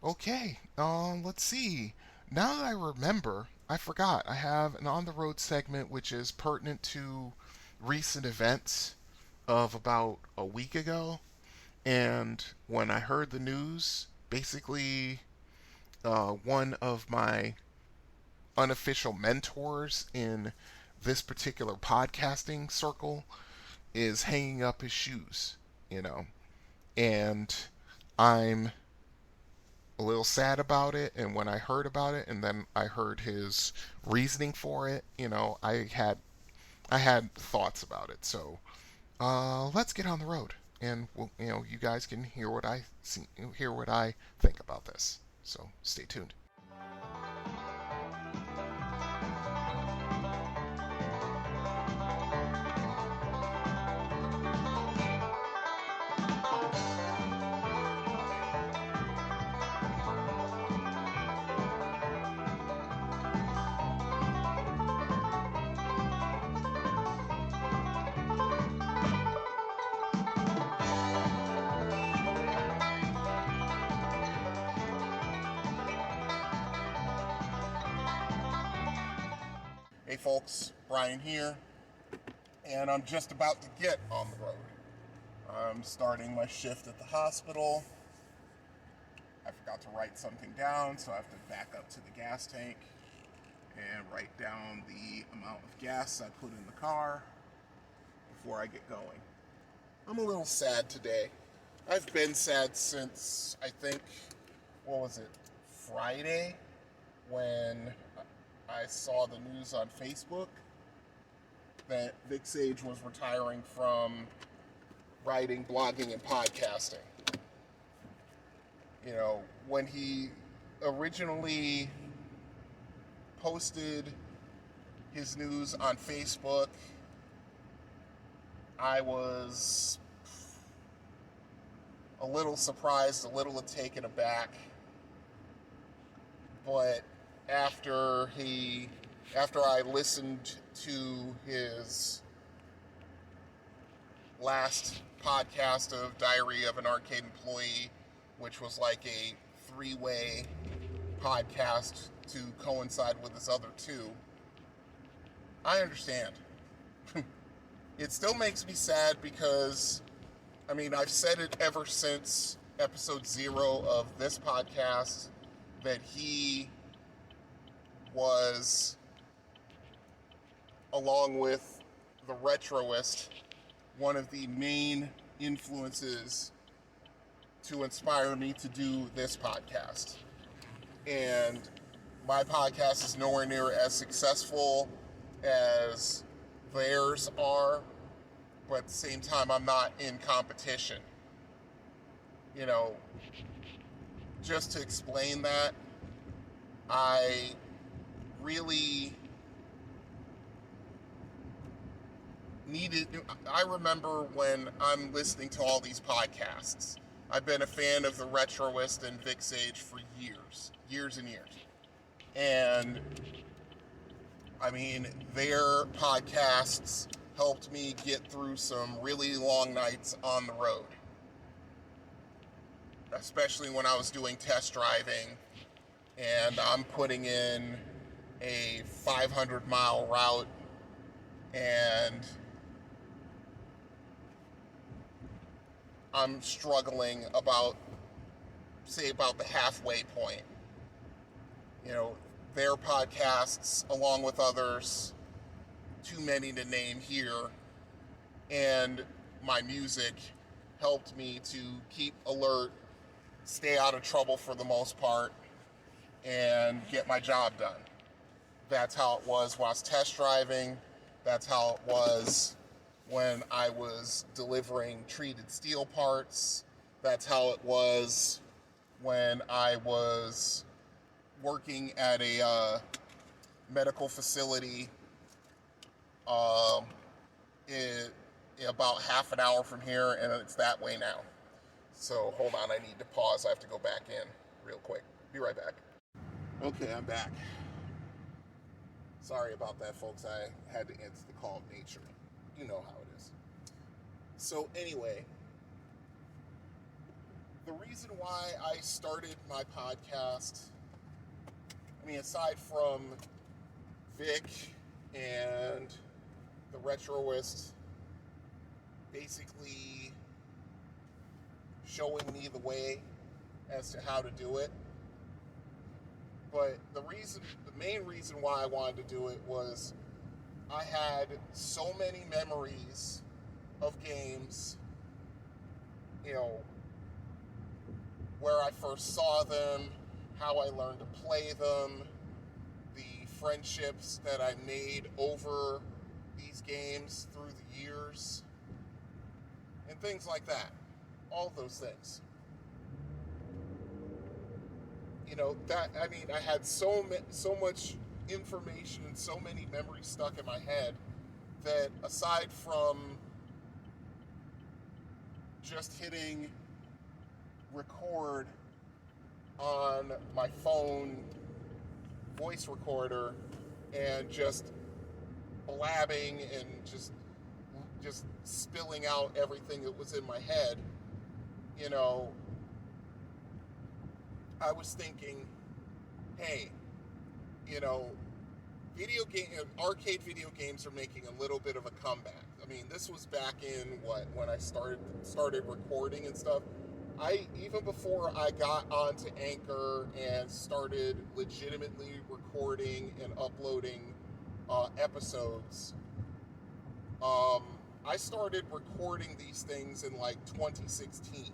Okay, let's see. Now that I remember, I forgot. I have an on the road segment which is pertinent to recent events of about a week ago. And when I heard the news, basically, one of my unofficial mentors in this particular podcasting circle is hanging up his shoes, and I'm a little sad about it. And when I heard about it, and then I heard his reasoning for it, I had thoughts about it. So let's get on the road, and you guys can hear what I think about this. So stay tuned. Hey folks, Brian here, and I'm just about to get on the road. I'm starting my shift at the hospital. I forgot to write something down, so I have to back up to the gas tank and write down the amount of gas I put in the car before I get going. I'm a little sad today. I've been sad since, I think, Friday, when I saw the news on Facebook that Vic Sage was retiring from writing, blogging, and podcasting. You know, when he originally posted his news on Facebook, I was a little surprised, a little taken aback. But after I listened to his last podcast of Diary of an Arcade Employee, which was like a 3-way podcast to coincide with his other 2, I understand. It still makes me sad because, I mean, I've said it ever since episode 0 of this podcast that he was, along with the Retroist, one of the main influences to inspire me to do this podcast. And my podcast is nowhere near as successful as theirs are, but at the same time, I'm not in competition. You know, just to explain that, I really I remember when I'm listening to all these podcasts, I've been a fan of the Retroist and Vic Sage for years and years. And I mean, their podcasts helped me get through some really long nights on the road, especially when I was doing test driving and I'm putting in a 500-mile route and I'm struggling about the halfway point. You know, their podcasts, along with others, too many to name here, and my music helped me to keep alert, stay out of trouble for the most part, and get my job done. That's how it was while I was test driving. That's how it was when I was delivering treated steel parts. That's how it was when I was working at a medical facility about half an hour from here, and it's that way now. So hold on, I need to pause. I have to go back in real quick. Be right back. Okay, I'm back. Sorry about that, folks. I had to answer the call of nature. You know how it is. So anyway, the reason why I started my podcast, I mean, aside from Vic and the Retroist basically showing me the way as to how to do it, but the main reason why I wanted to do it was I had so many memories of games, you know, where I first saw them, how I learned to play them, the friendships that I made over these games through the years, and things like that. All of those things. You know, I had so much information and so many memories stuck in my head that aside from just hitting record on my phone voice recorder and just blabbing and just spilling out everything that was in my head, you know, I was thinking, hey, you know, arcade video games are making a little bit of a comeback. I mean, this was back in when I started recording and stuff. Even before I got onto Anchor and started legitimately recording and uploading episodes, I started recording these things in like 2016.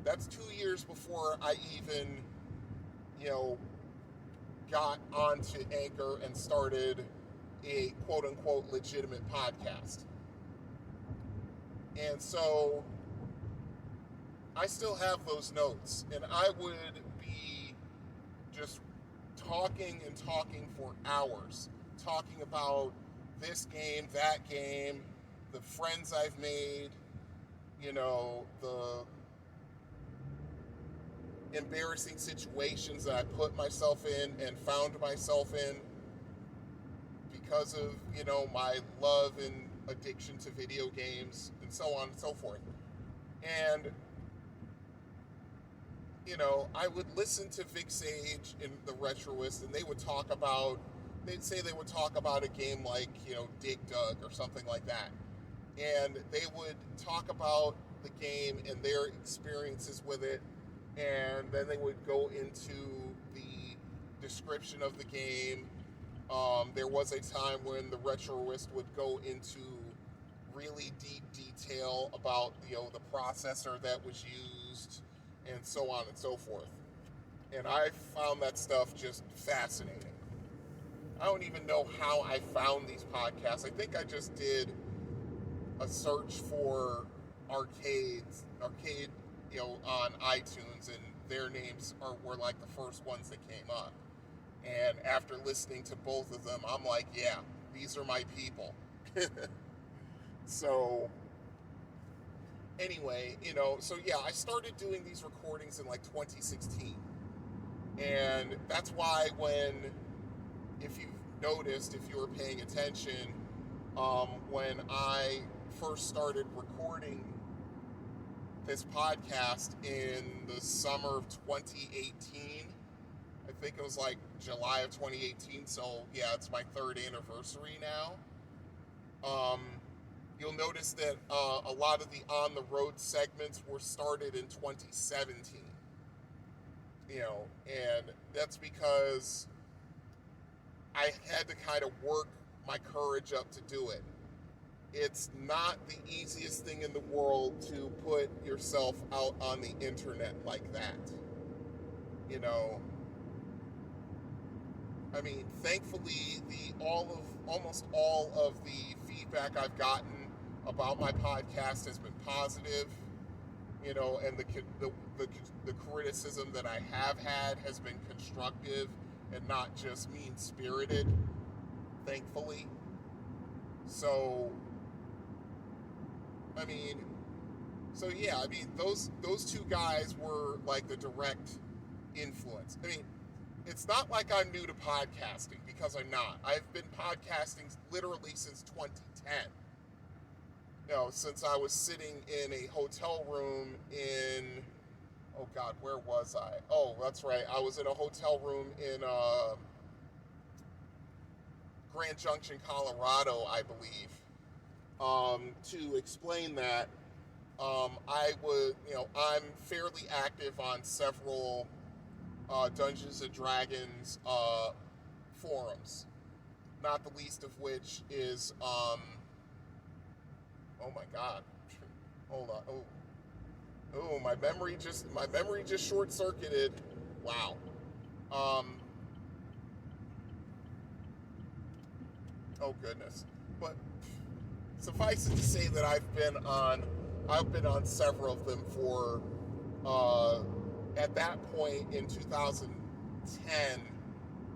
That's 2 years before I even, you know, got onto Anchor and started a quote-unquote legitimate podcast. And so I still have those notes, and I would be just talking and talking for hours, talking about this game, that game, the friends I've made, you know, the embarrassing situations that I put myself in and found myself in because of, you know, my love and addiction to video games and so on and so forth. And, you know, I would listen to Vic Sage and the Retroist, and they'd say they would talk about a game like, you know, Dig Dug or something like that. And they would talk about the game and their experiences with it, and then they would go into the description of the game. There was a time when the Retroist would go into really deep detail about, you know, the processor that was used and so on and so forth. And I found that stuff just fascinating. I don't even know how I found these podcasts. I think I just did a search for arcade, you know, on iTunes, and their names were like the first ones that came up. And after listening to both of them, I'm like, yeah, these are my people. So anyway, you know, so yeah, I started doing these recordings in like 2016. And that's why if you've noticed, if you were paying attention, when I first started recording this podcast in the summer of 2018, I think it was like July of 2018, so yeah, it's my third anniversary now. You'll notice that a lot of the On the Road segments were started in 2017. You know, and that's because I had to kind of work my courage up to do it. It's not the easiest thing in the world to put yourself out on the internet like that. You know, I mean, thankfully, almost all of the feedback I've gotten about my podcast has been positive. You know, and the criticism that I have had has been constructive and not just mean-spirited, thankfully. So, I mean, those two guys were like the direct influence. I mean, it's not like I'm new to podcasting, because I'm not. I've been podcasting literally since 2010. You know, since I was sitting in a hotel room in, oh God, where was I? Oh, that's right. I was in a hotel room in Grand Junction, Colorado, I believe. To explain that, I'm fairly active on several Dungeons and Dragons forums, not the least of which is, oh my God, hold on, oh, my memory just short-circuited, wow. Oh goodness, but suffice it to say that I've been on several of them for, at that point in 2010,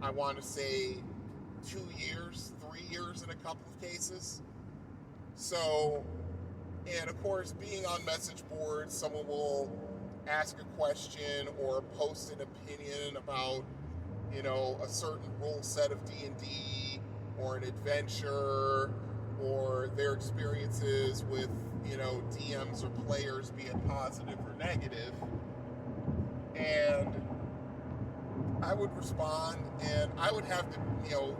I want to say 2 years, 3 years in a couple of cases. So, and of course, being on message boards, someone will ask a question or post an opinion about, you know, a certain rule set of D&D or an adventure, or their experiences with, you know, DMs or players, be it positive or negative. And I would respond, and I would have, you know,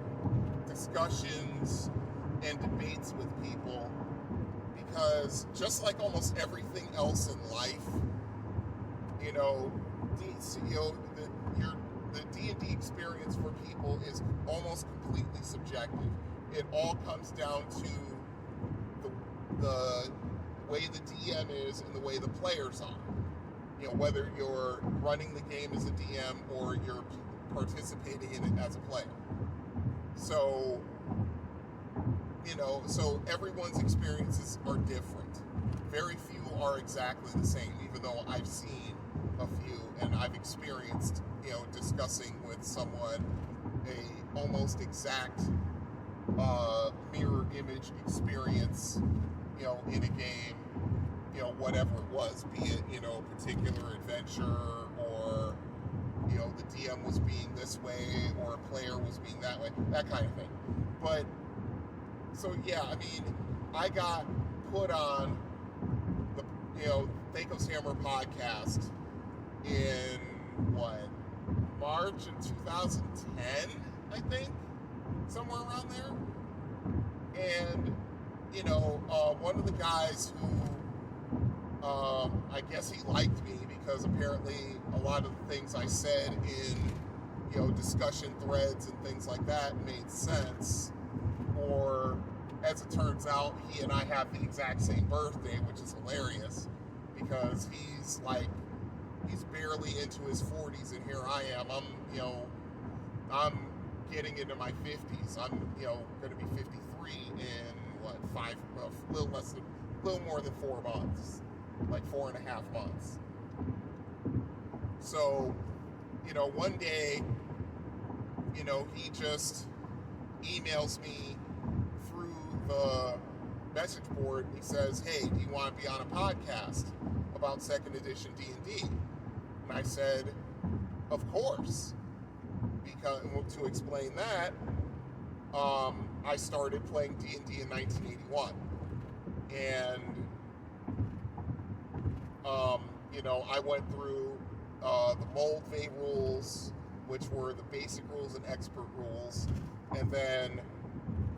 discussions and debates with people, because just like almost everything else in life, you know, the D&D experience for people is almost completely subjective. It all comes down to the way the DM is and the way the players are. You know, whether you're running the game as a DM or you're participating in it as a player. So, so everyone's experiences are different. Very few are exactly the same, even though I've seen a few and I've experienced, discussing with someone a almost exact mirror image experience, in a game, whatever it was, be it, a particular adventure, or, the DM was being this way, or a player was being that way, that kind of thing. But, so yeah, I mean, I got put on the, Thaco's Hammer podcast in, March in 2010, I think, somewhere around there. And, one of the guys who, I guess he liked me because apparently a lot of the things I said in, discussion threads and things like that made sense. Or, as it turns out, he and I have the exact same birthday, which is hilarious because he's barely into his 40s, and here I am. I'm getting into my 50s. I'm, going to be 53 in a little more than 4 months, like 4.5 months. So, one day, he just emails me through the message board. He says, "Hey, do you want to be on a podcast about 2nd edition D&D?" And I said, "Of course." Because, to explain that, I started playing D&D in 1981. And, I went through the Moldvay rules, which were the basic rules and expert rules. And then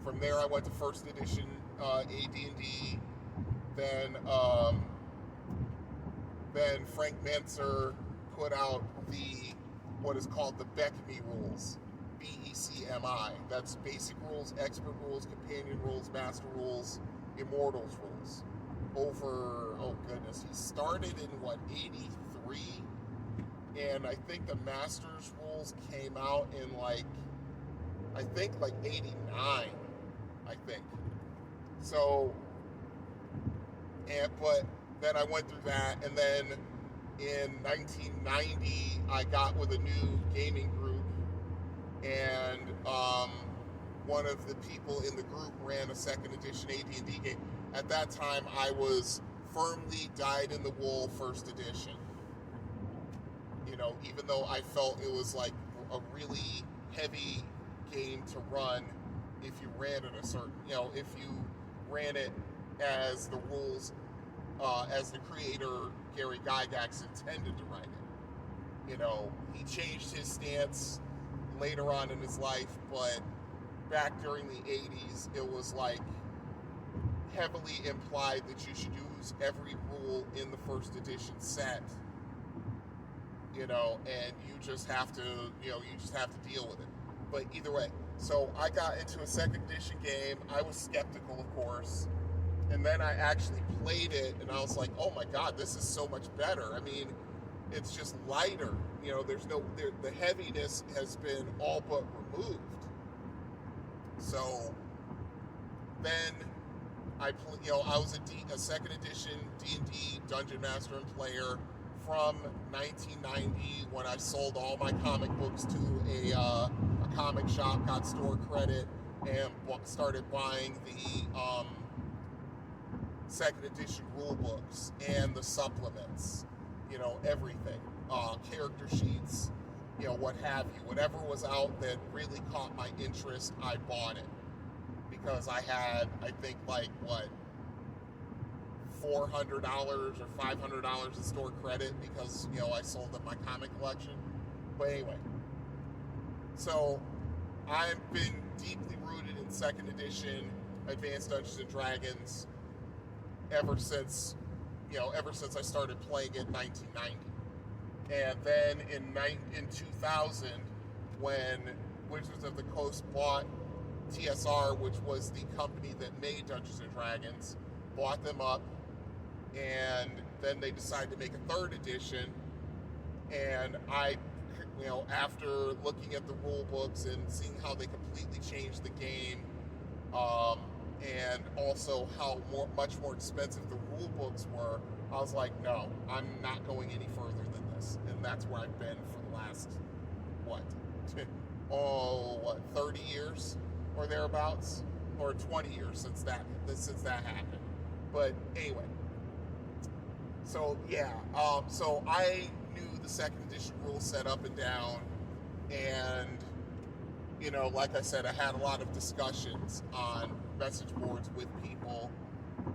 from there I went to 1st edition AD&D. Then Frank Mentzer put out what is called the BECMI rules, BECMI. That's basic rules, expert rules, companion rules, master rules, immortals rules. He started in 83? And I think the master's rules came out in 89, I think. So, but then I went through that, and then in 1990, I got with a new gaming group, and one of the people in the group ran a 2nd edition AD&D game. At that time, I was firmly dyed-in-the-wool 1st edition. Even though I felt it was like a really heavy game to run if you ran it if you ran it as the rules, as the creator, Gary Gygax, intended to write it. He changed his stance later on in his life, but back during the 80s, it was heavily implied that you should use every rule in the 1st edition set, and you just have to deal with it. But either way, so I got into a 2nd edition game. I was skeptical, of course, and then I actually played it, and I was like, oh my god, this is so much better. I mean, it's just lighter. The heaviness has been all but removed. So then I was a 2nd edition D&D Dungeon Master and player from 1990, when I sold all my comic books to a comic shop, got store credit, and started buying the 2nd edition rule books and the supplements, everything, character sheets, what have you. Whatever was out that really caught my interest, I bought it. Because I had, I think, $400 or $500 in store credit because, I sold up my comic collection. But anyway, so I've been deeply rooted in 2nd edition Advanced Dungeons & Dragons ever since I started playing it in 1990. And then in 2000, when Wizards of the Coast bought TSR, which was the company that made Dungeons & Dragons, bought them up, and then they decided to make a 3rd edition, and I, after looking at the rule books and seeing how they completely changed the game, and also how much more expensive the rule books were, I was like, no, I'm not going any further than this. And that's where I've been for the last, 30 years or thereabouts, or 20 years since that happened. But anyway, so yeah, so I knew the second edition rules set up and down, and like I said, I had a lot of discussions on message boards with people,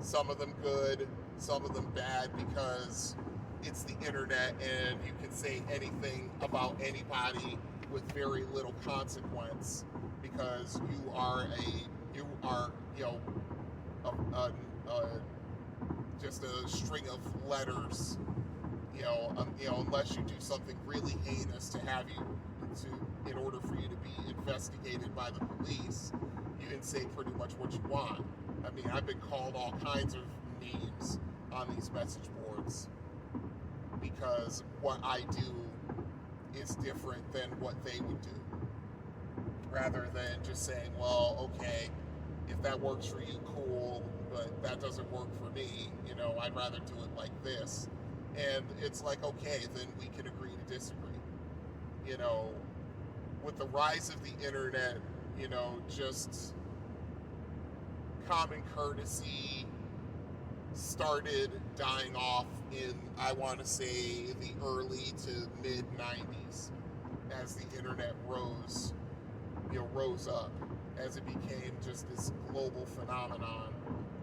some of them good, some of them bad, because it's the internet and you can say anything about anybody with very little consequence, because you are just a string of letters, unless you do something really heinous in order for you to be investigated by the police, you can say pretty much what you want. I mean, I've been called all kinds of names on these message boards because what I do is different than what they would do. Rather than just saying, well, okay, if that works for you, cool, but that doesn't work for me, I'd rather do it like this. And it's like, okay, then we can agree to disagree. With the rise of the internet, just common courtesy started dying off in, I want to say, the early to mid 90s as the internet rose up, as it became just this global phenomenon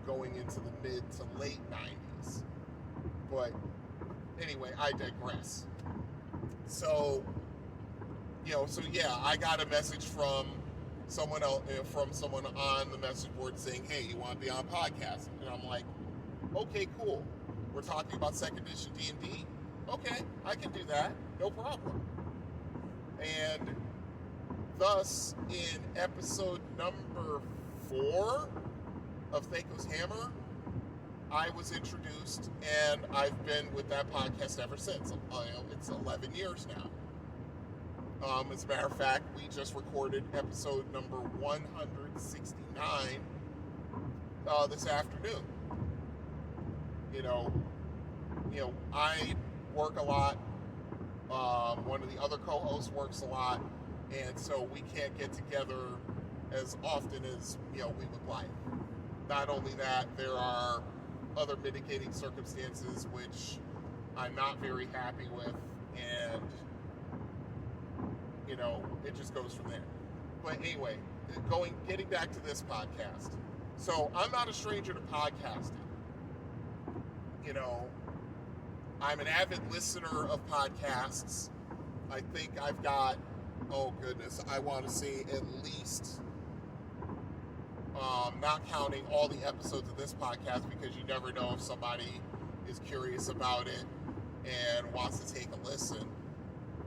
going into the mid to late 90s. But anyway, I digress. So yeah, I got a message from someone else, from someone on the message board saying, hey, you want to be on a podcast? And I'm like, okay, cool. We're talking about second edition D&D? Okay, I can do that. No problem. And thus, in episode number 4 of Thaco's Hammer, I was introduced, and I've been with that podcast ever since. It's 11 years now. As a matter of fact, we just recorded episode number 169 this afternoon. I work a lot. One of the other co-hosts works a lot, and so we can't get together as often as we would like. Not only that, there are other mitigating circumstances which I'm not very happy with, and it just goes from there. But anyway, getting back to this podcast. So I'm not a stranger to podcasting. I'm an avid listener of podcasts. I think I've got, oh goodness, I want to say at least, not counting all the episodes of this podcast, because you never know if somebody is curious about it and wants to take a listen.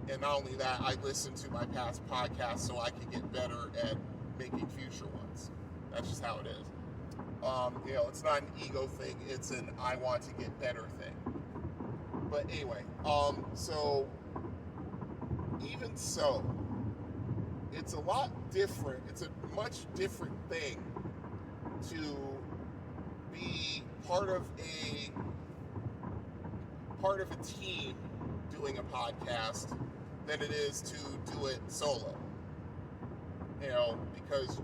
And not only that, I listen to my past podcasts so I can get better at making future ones. That's just how it is. It's not an ego thing, it's an I want to get better thing. But anyway, so even so, it's a lot different. It's a much different thing to be part of a team doing a podcast than it is to do it solo. Because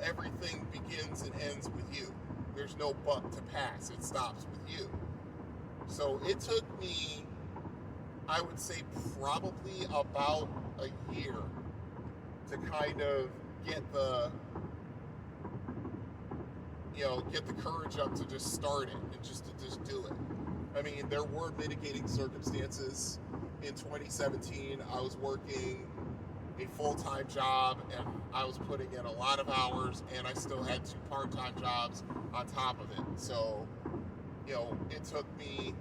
everything begins and ends with you. There's no buck to pass. It stops with you. So it took me, I would say, probably about a year to kind of get the courage up to just start it and just do it. I mean, there were mitigating circumstances. In 2017, I was working a full-time job, and I was putting in a lot of hours, and I still had 2 part-time jobs on top of it. So, it took me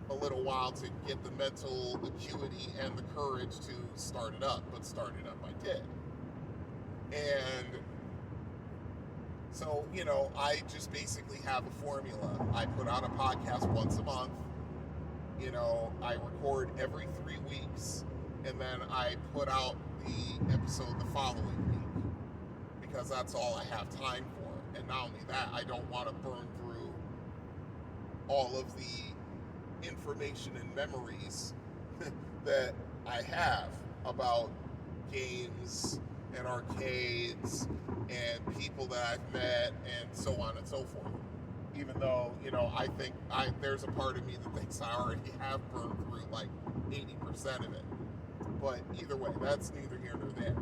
a little while to get the mental acuity and the courage to start it up, but start it up I did. And so, I just basically have a formula. I put out a podcast once a month. I record every 3 weeks, and then I put out the episode the following week, because that's all I have time for. And not only that, I don't want to burn through all of the information and memories that I have about games and arcades and people that I've met and so on and so forth. Even though, I think there's a part of me that thinks I already have burned through like 80% of it. But either way, that's neither here nor there.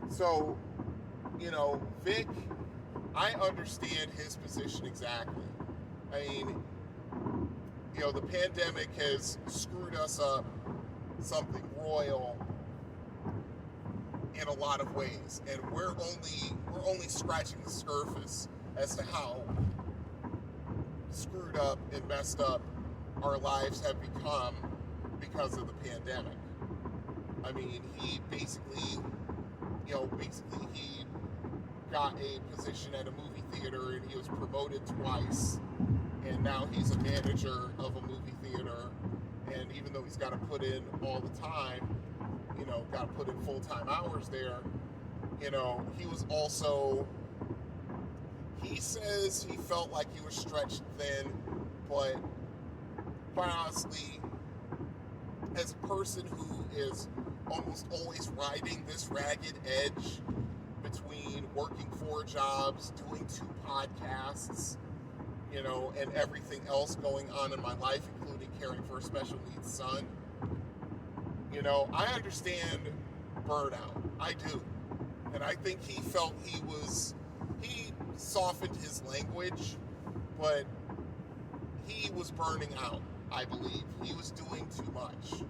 So, Vic, I understand his position exactly. I mean, the pandemic has screwed us up something royal in a lot of ways, and we're only scratching the surface as to how screwed up and messed up our lives have become because of the pandemic. I mean, he basically he got a position at a movie theater, and he was promoted twice, and now he's a manager of a movie theater, and even though he's got to put in all the time, got to put in full-time hours there, he was also, he says he felt like he was stretched thin, but quite honestly, as a person who is almost always riding this ragged edge between working 4 jobs, doing 2 podcasts, and everything else going on in my life, including caring for a special needs son, I understand burnout. I do. And I think he felt he softened his language, but he was burning out, I believe. He was doing too much.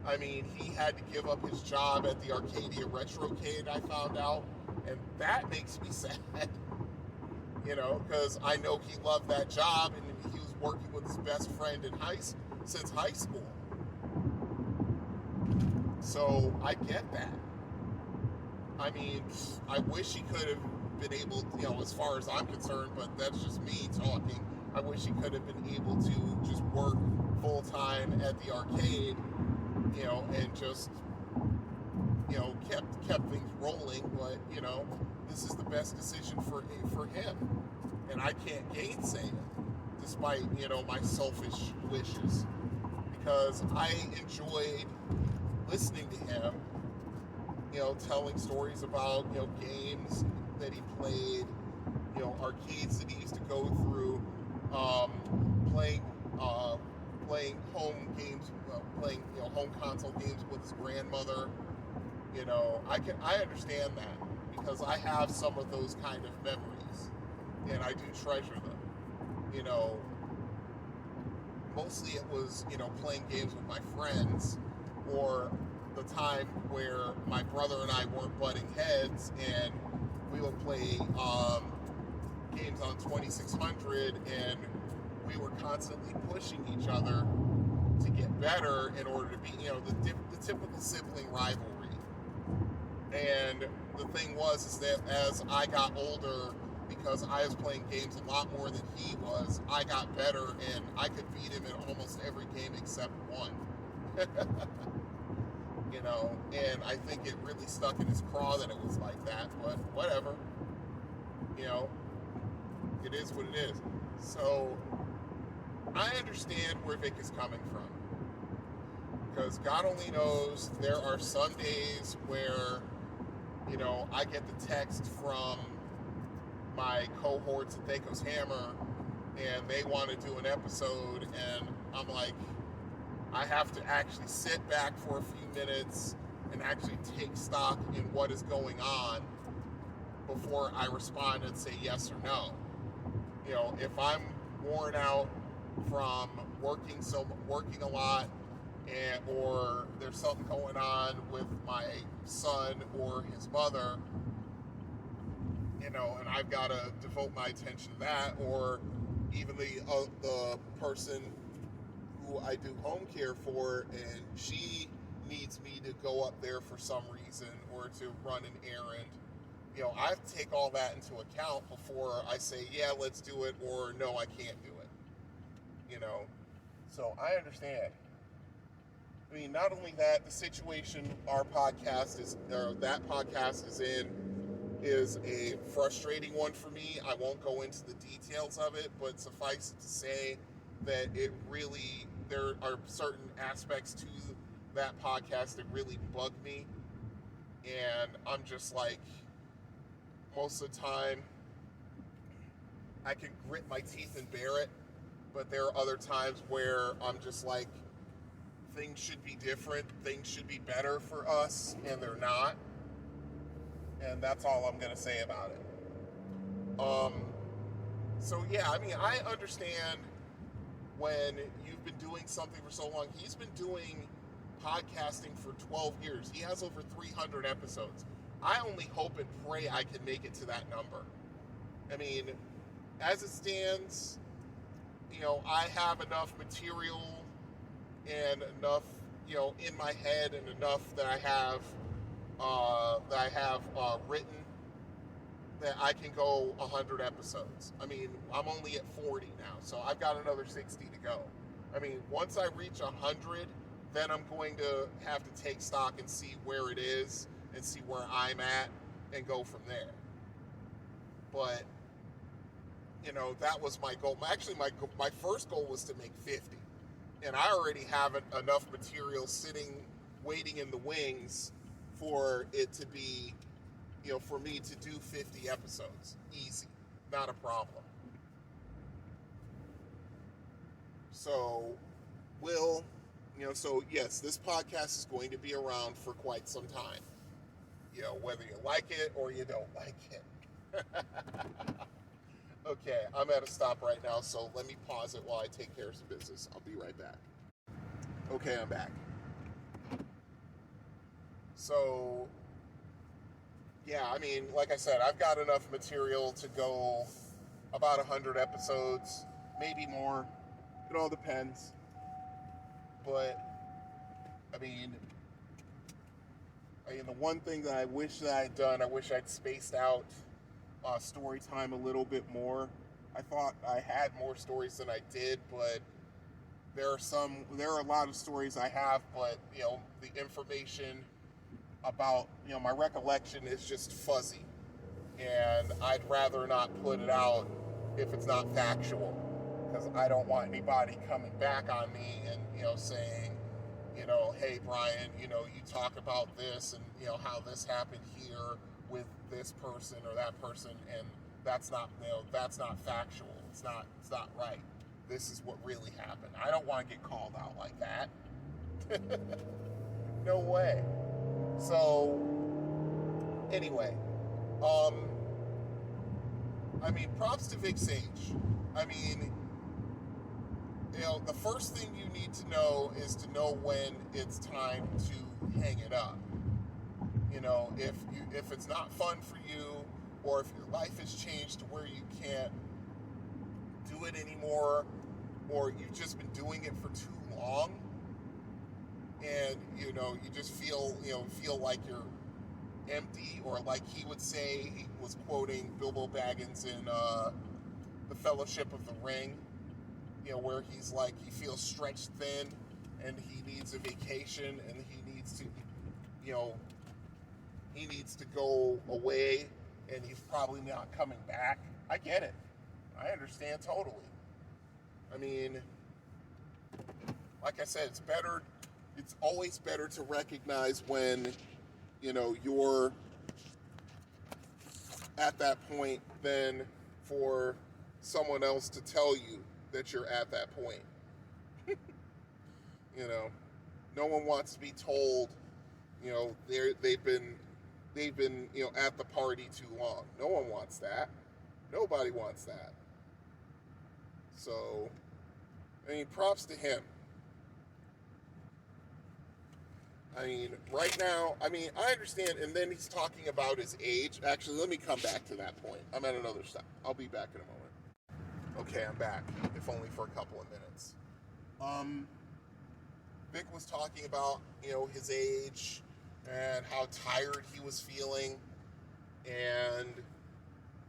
I mean, he had to give up his job at the Arcadia Retrocade, I found out, and that makes me sad, because I know he loved that job, and he was working with his best friend since high school. So I get that. I mean, I wish he could have been able, as far as I'm concerned, but that's just me talking. I wish he could have been able to just work full time at the arcade, and just, kept things rolling. But this is the best decision for him, and I can't gainsay it, despite my selfish wishes, because I enjoyed listening to him, telling stories about, games that he played, arcades that he used to go through, playing home games, playing, home console games with his grandmother. I understand that, because I have some of those kind of memories, and I do treasure them. Mostly it was, playing games with my friends, or the time where my brother and I weren't butting heads, and we would play games on 2600, and we were constantly pushing each other to get better in order to be, the typical sibling rivalry. And the thing is that as I got older, because I was playing games a lot more than he was, I got better, and I could beat him in almost every game except one. And I think it really stuck in his craw that it was like that, but whatever. It is what it is. So, I understand where Vic is coming from. Because God only knows there are some days where, I get the text from my cohorts at Thaco's Hammer, and they want to do an episode, and I'm like, I have to actually sit back for a few minutes and actually take stock in what is going on before I respond and say yes or no. If I'm worn out from working a lot, or there's something going on with my son or his mother, and I've got to devote my attention to that, or even the person who I do home care for, and she needs me to go up there for some reason, or to run an errand. I have to take all that into account before I say, yeah, let's do it, or no, I can't do it. So I understand. I mean, not only that, the situation that podcast is in is a frustrating one for me. I won't go into the details of it, but suffice it to say that there are certain aspects to that podcast that really bug me. And I'm just like, most of the time, I can grit my teeth and bear it, but there are other times where I'm just like, things should be different, things should be better for us, and they're not. And that's all I'm going to say about it. So yeah, I mean, I understand when you've been doing something for so long. He's been doing podcasting for 12 years. He has over 300 episodes. I only hope and pray I can make it to that number. I mean, as it stands, I have enough material and enough, in my head, and enough that I have written, that I can go 100 episodes. I mean, I'm only at 40 now, so I've got another 60 to go. I mean, once I reach 100, then I'm going to have to take stock and see where it is and see where I'm at and go from there. But, that was my goal. Actually, my first goal was to make 50. And I already have enough material sitting, waiting in the wings for it to be, for me to do 50 episodes. Easy. Not a problem. So, so yes, this podcast is going to be around for quite some time. Whether you like it or you don't like it. Okay, I'm at a stop right now, so let me pause it while I take care of some business. I'll be right back. Okay, I'm back. So, yeah, I mean, like I said, I've got enough material to go about 100 episodes, maybe more. It all depends. But, I mean, the one thing that I wish that I'd done, I wish I'd spaced out story time a little bit more. I thought I had more stories than I did, but there are a lot of stories I have, but, the information about, my recollection is just fuzzy. And I'd rather not put it out if it's not factual, because I don't want anybody coming back on me and, saying, hey, Brian, you talk about this and, how this happened here with this person or that person, and that's not factual. It's not right. This is what really happened. I don't want to get called out like that. No way. So, anyway, props to Vic Sage. The first thing you need to know is to know when it's time to hang it up. If it's not fun for you, or if your life has changed to where you can't do it anymore, or you've just been doing it for too long, and you just feel like you're empty, or like he would say, he was quoting Bilbo Baggins in The Fellowship of the Ring, where he's like, he feels stretched thin and he needs a vacation, and he needs to go away, and he's probably not coming back. I get it. I understand totally. Like I said, it's always better to recognize when, you're at that point than for someone else to tell you that you're at that point. No one wants to be told, they've been at the party too long. No one wants that. Nobody wants that. So, props to him. Right now, I understand, and then he's talking about his age. Actually, let me come back to that point. I'm at another stop. I'll be back in a moment. Okay, I'm back, if only for a couple of minutes. Vic was talking about, his age and how tired he was feeling, and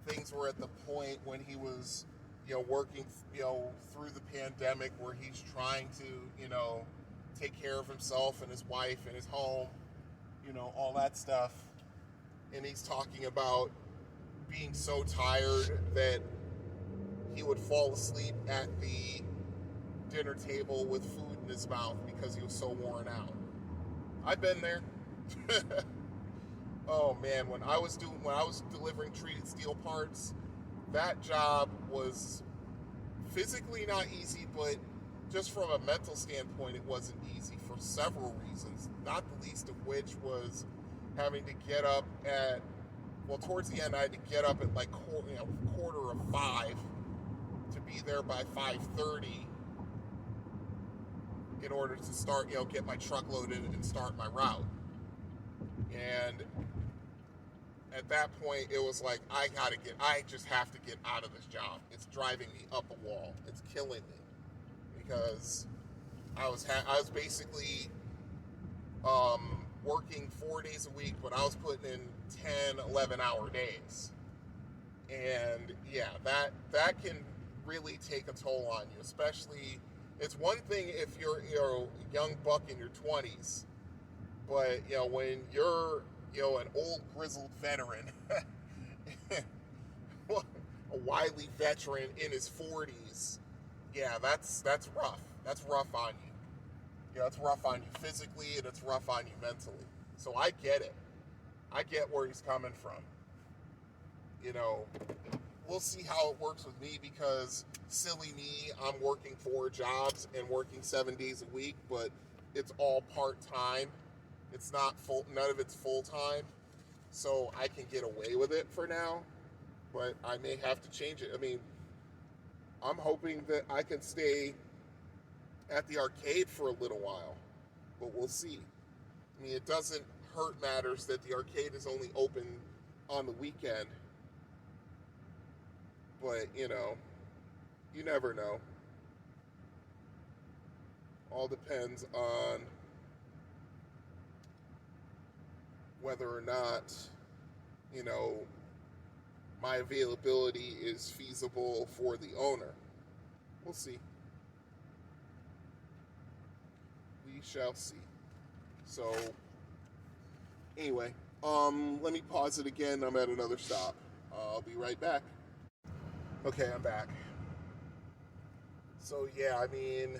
things were at the point when he was, working, through the pandemic, where he's trying to, take care of himself and his wife and his home, all that stuff. and he's talking about being so tired that he would fall asleep at the dinner table with food in his mouth because he was so worn out. I've been there. Oh man, when I was delivering treated steel parts, that job was physically not easy, but just from a mental standpoint, it wasn't easy for several reasons, not the least of which was having to get up at, well, towards the end, I had to get up at like quarter of 5 to be there by 5:30 in order to start, get my truck loaded and start my route. And at that point, it was like, I just have to get out of this job. It's driving me up a wall. It's killing me. Because I was basically working 4 days a week, but I was putting in 10, 11-hour days. And yeah, that can really take a toll on you, especially, it's one thing if you're a young buck in your 20s, but when you're an old grizzled veteran, a wily veteran in his 40s, yeah, that's rough. That's rough on you. It's rough on you physically, and it's rough on you mentally. So I get it. I get where he's coming from. We'll see how it works with me, because silly me, I'm working 4 jobs and working 7 days a week, but it's all part-time. It's not full, none of it's full-time. So I can get away with it for now, but I may have to change it. I mean, I'm hoping that I can stay at the arcade for a little while, but we'll see. I mean, it doesn't hurt matters that the arcade is only open on the weekend, but you never know. All depends on whether or not, my availability is feasible for the owner. We'll see. We shall see. So, anyway, let me pause it again. I'm at another stop. I'll be right back. Okay, I'm back. So, yeah, I mean,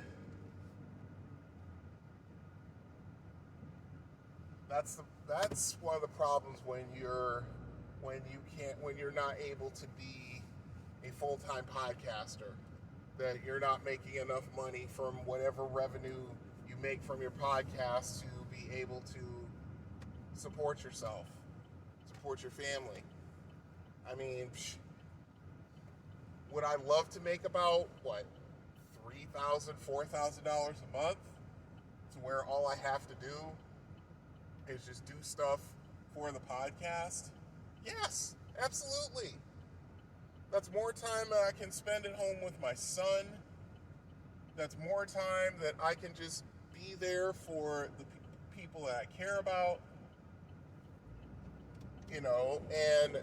that's one of the problems when you're not able to be a full-time podcaster, that you're not making enough money from whatever revenue you make from your podcast to be able to support yourself, support your family. I mean, would I love to make about, $3,000, $4,000 a month, to where all I have to do is just do stuff for the podcast? Yes, absolutely. That's more time that I can spend at home with my son. That's more time that I can just be there for the people that I care about, and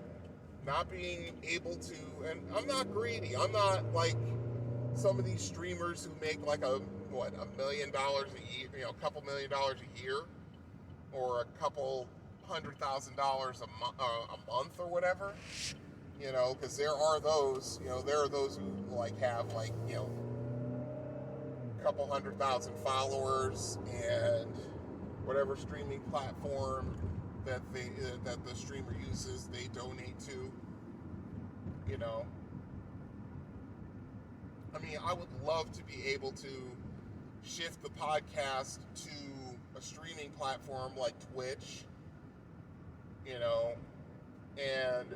not being able to, and I'm not greedy. I'm not like some of these streamers who make like $1 million a year, a couple $1 million a year, or a couple $100,000 a month or whatever, because there are those, there are those who have a couple 100,000 followers, and whatever streaming platform that the streamer uses, they donate to, I mean, I would love to be able to shift the podcast to a streaming platform like Twitch, and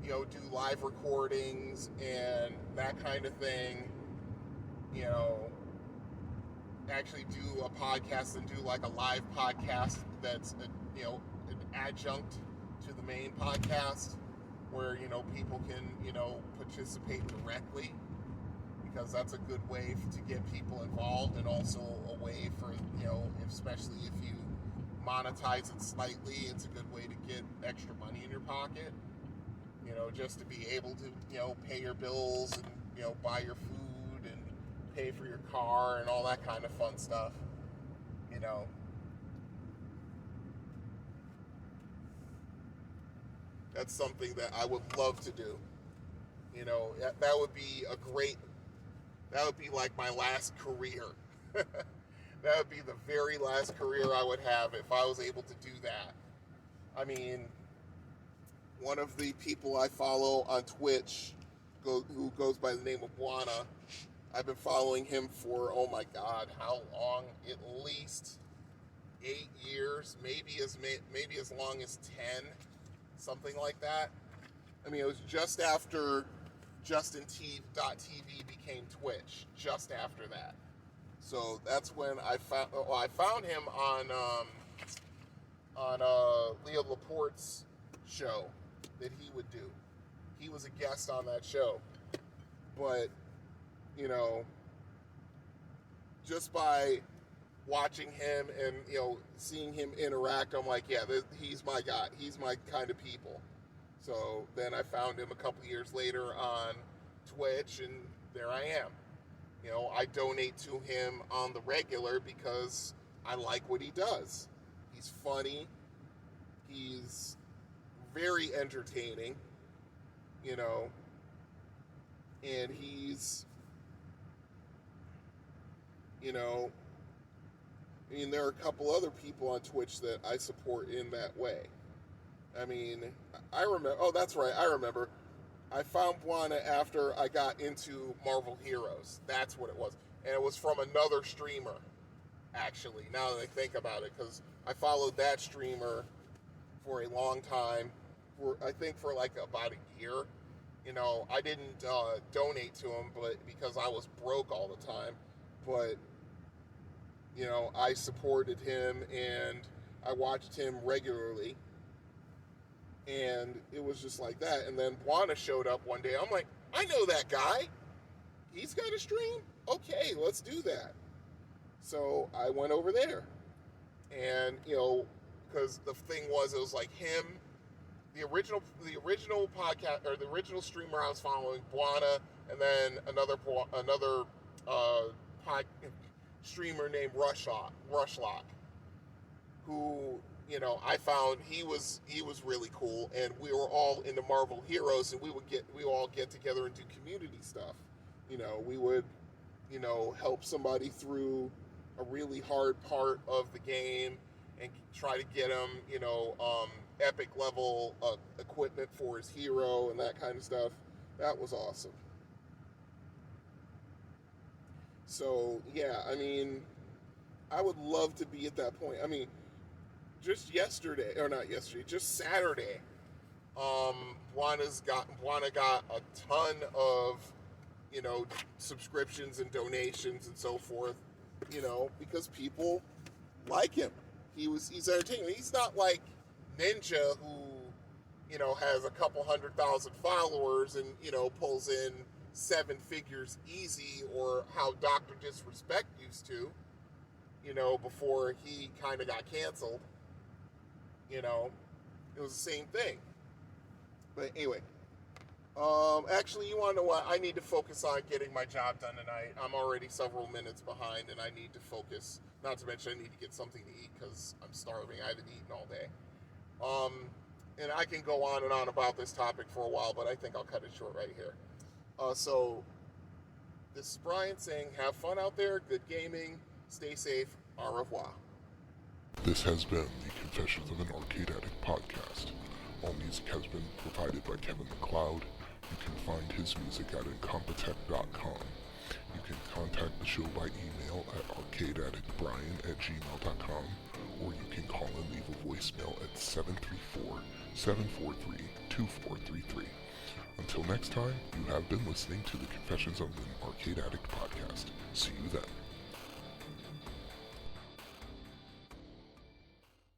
do live recordings and that kind of thing, actually do a podcast and do like a live podcast that's an adjunct to the main podcast, where people can participate directly, because that's a good way to get people involved, and also a way for especially if you monetize it slightly, it's a good way to get extra money in your pocket, just to be able to pay your bills and buy your food and pay for your car and all that kind of fun stuff. That's something that I would love to do. You know, that would be that would be like my last career. That would be the very last career I would have if I was able to do that. I mean, one of the people I follow on Twitch, who goes by the name of Buana, I've been following him for, oh my God, how long? At least 8 years, maybe as long as 10, something like that. I mean, it was just after JustinT.tv became Twitch, just after that. So that's when I found him on Leo Laporte's show that he would do. He was a guest on that show. But, you know, just by watching him and, you know, seeing him interact, I'm like, yeah, he's my guy. He's my kind of people. So then I found him a couple years later on Twitch, and there I am. You know, I donate to him on the regular because I like what he does. He's funny. He's very entertaining, you know, and he's, you know, I mean, there are a couple other people on Twitch that I support in that way. I mean, I remember, oh, that's right, I remember. I found Buana after I got into Marvel Heroes. That's what it was. And it was from another streamer, actually, now that I think about it, because I followed that streamer for a long time, I think for like about a year. You know, I didn't donate to him because I was broke all the time. But, you know, I supported him and I watched him regularly. And it was just like that. And then Buana showed up one day. I'm like, I know that guy. He's got a stream? Okay, let's do that. So I went over there. And, you know, because the thing was, it was like him, the original podcast, or the original streamer I was following, Buana, and then another streamer named Rushlock, who, you know, I found he was really cool, and we were all into Marvel Heroes, and we would all get together and do community stuff. You know, we would, you know, help somebody through a really hard part of the game and try to get him, you know, epic level equipment for his hero and that kind of stuff. That was awesome. So, yeah, I mean, I would love to be at that point. I mean, just Saturday, Buana got a ton of, you know, subscriptions and donations and so forth, you know, because people like him. He's entertaining. He's not like Ninja, who, you know, has a couple 100,000 followers and, you know, pulls in 7 figures easy, or how Dr. Disrespect used to, you know, before he kind of got canceled. You know, it was the same thing. But anyway, actually, you want to know what? I need to focus on getting my job done tonight. I'm already several minutes behind, and I need to focus. Not to mention, I need to get something to eat because I'm starving. I haven't eaten all day. And I can go on and on about this topic for a while, but I think I'll cut it short right here. So, this is Brian saying, have fun out there, good gaming, stay safe, au revoir. This has been the Confessions of an Arcade Addict podcast. All music has been provided by Kevin MacLeod. You can find his music at incompetech.com. You can contact the show by email at arcadeaddictbrian@gmail.com, or you can call and leave a voicemail at 734-743-2433. Until next time, you have been listening to the Confessions of an Arcade Addict podcast. See you then.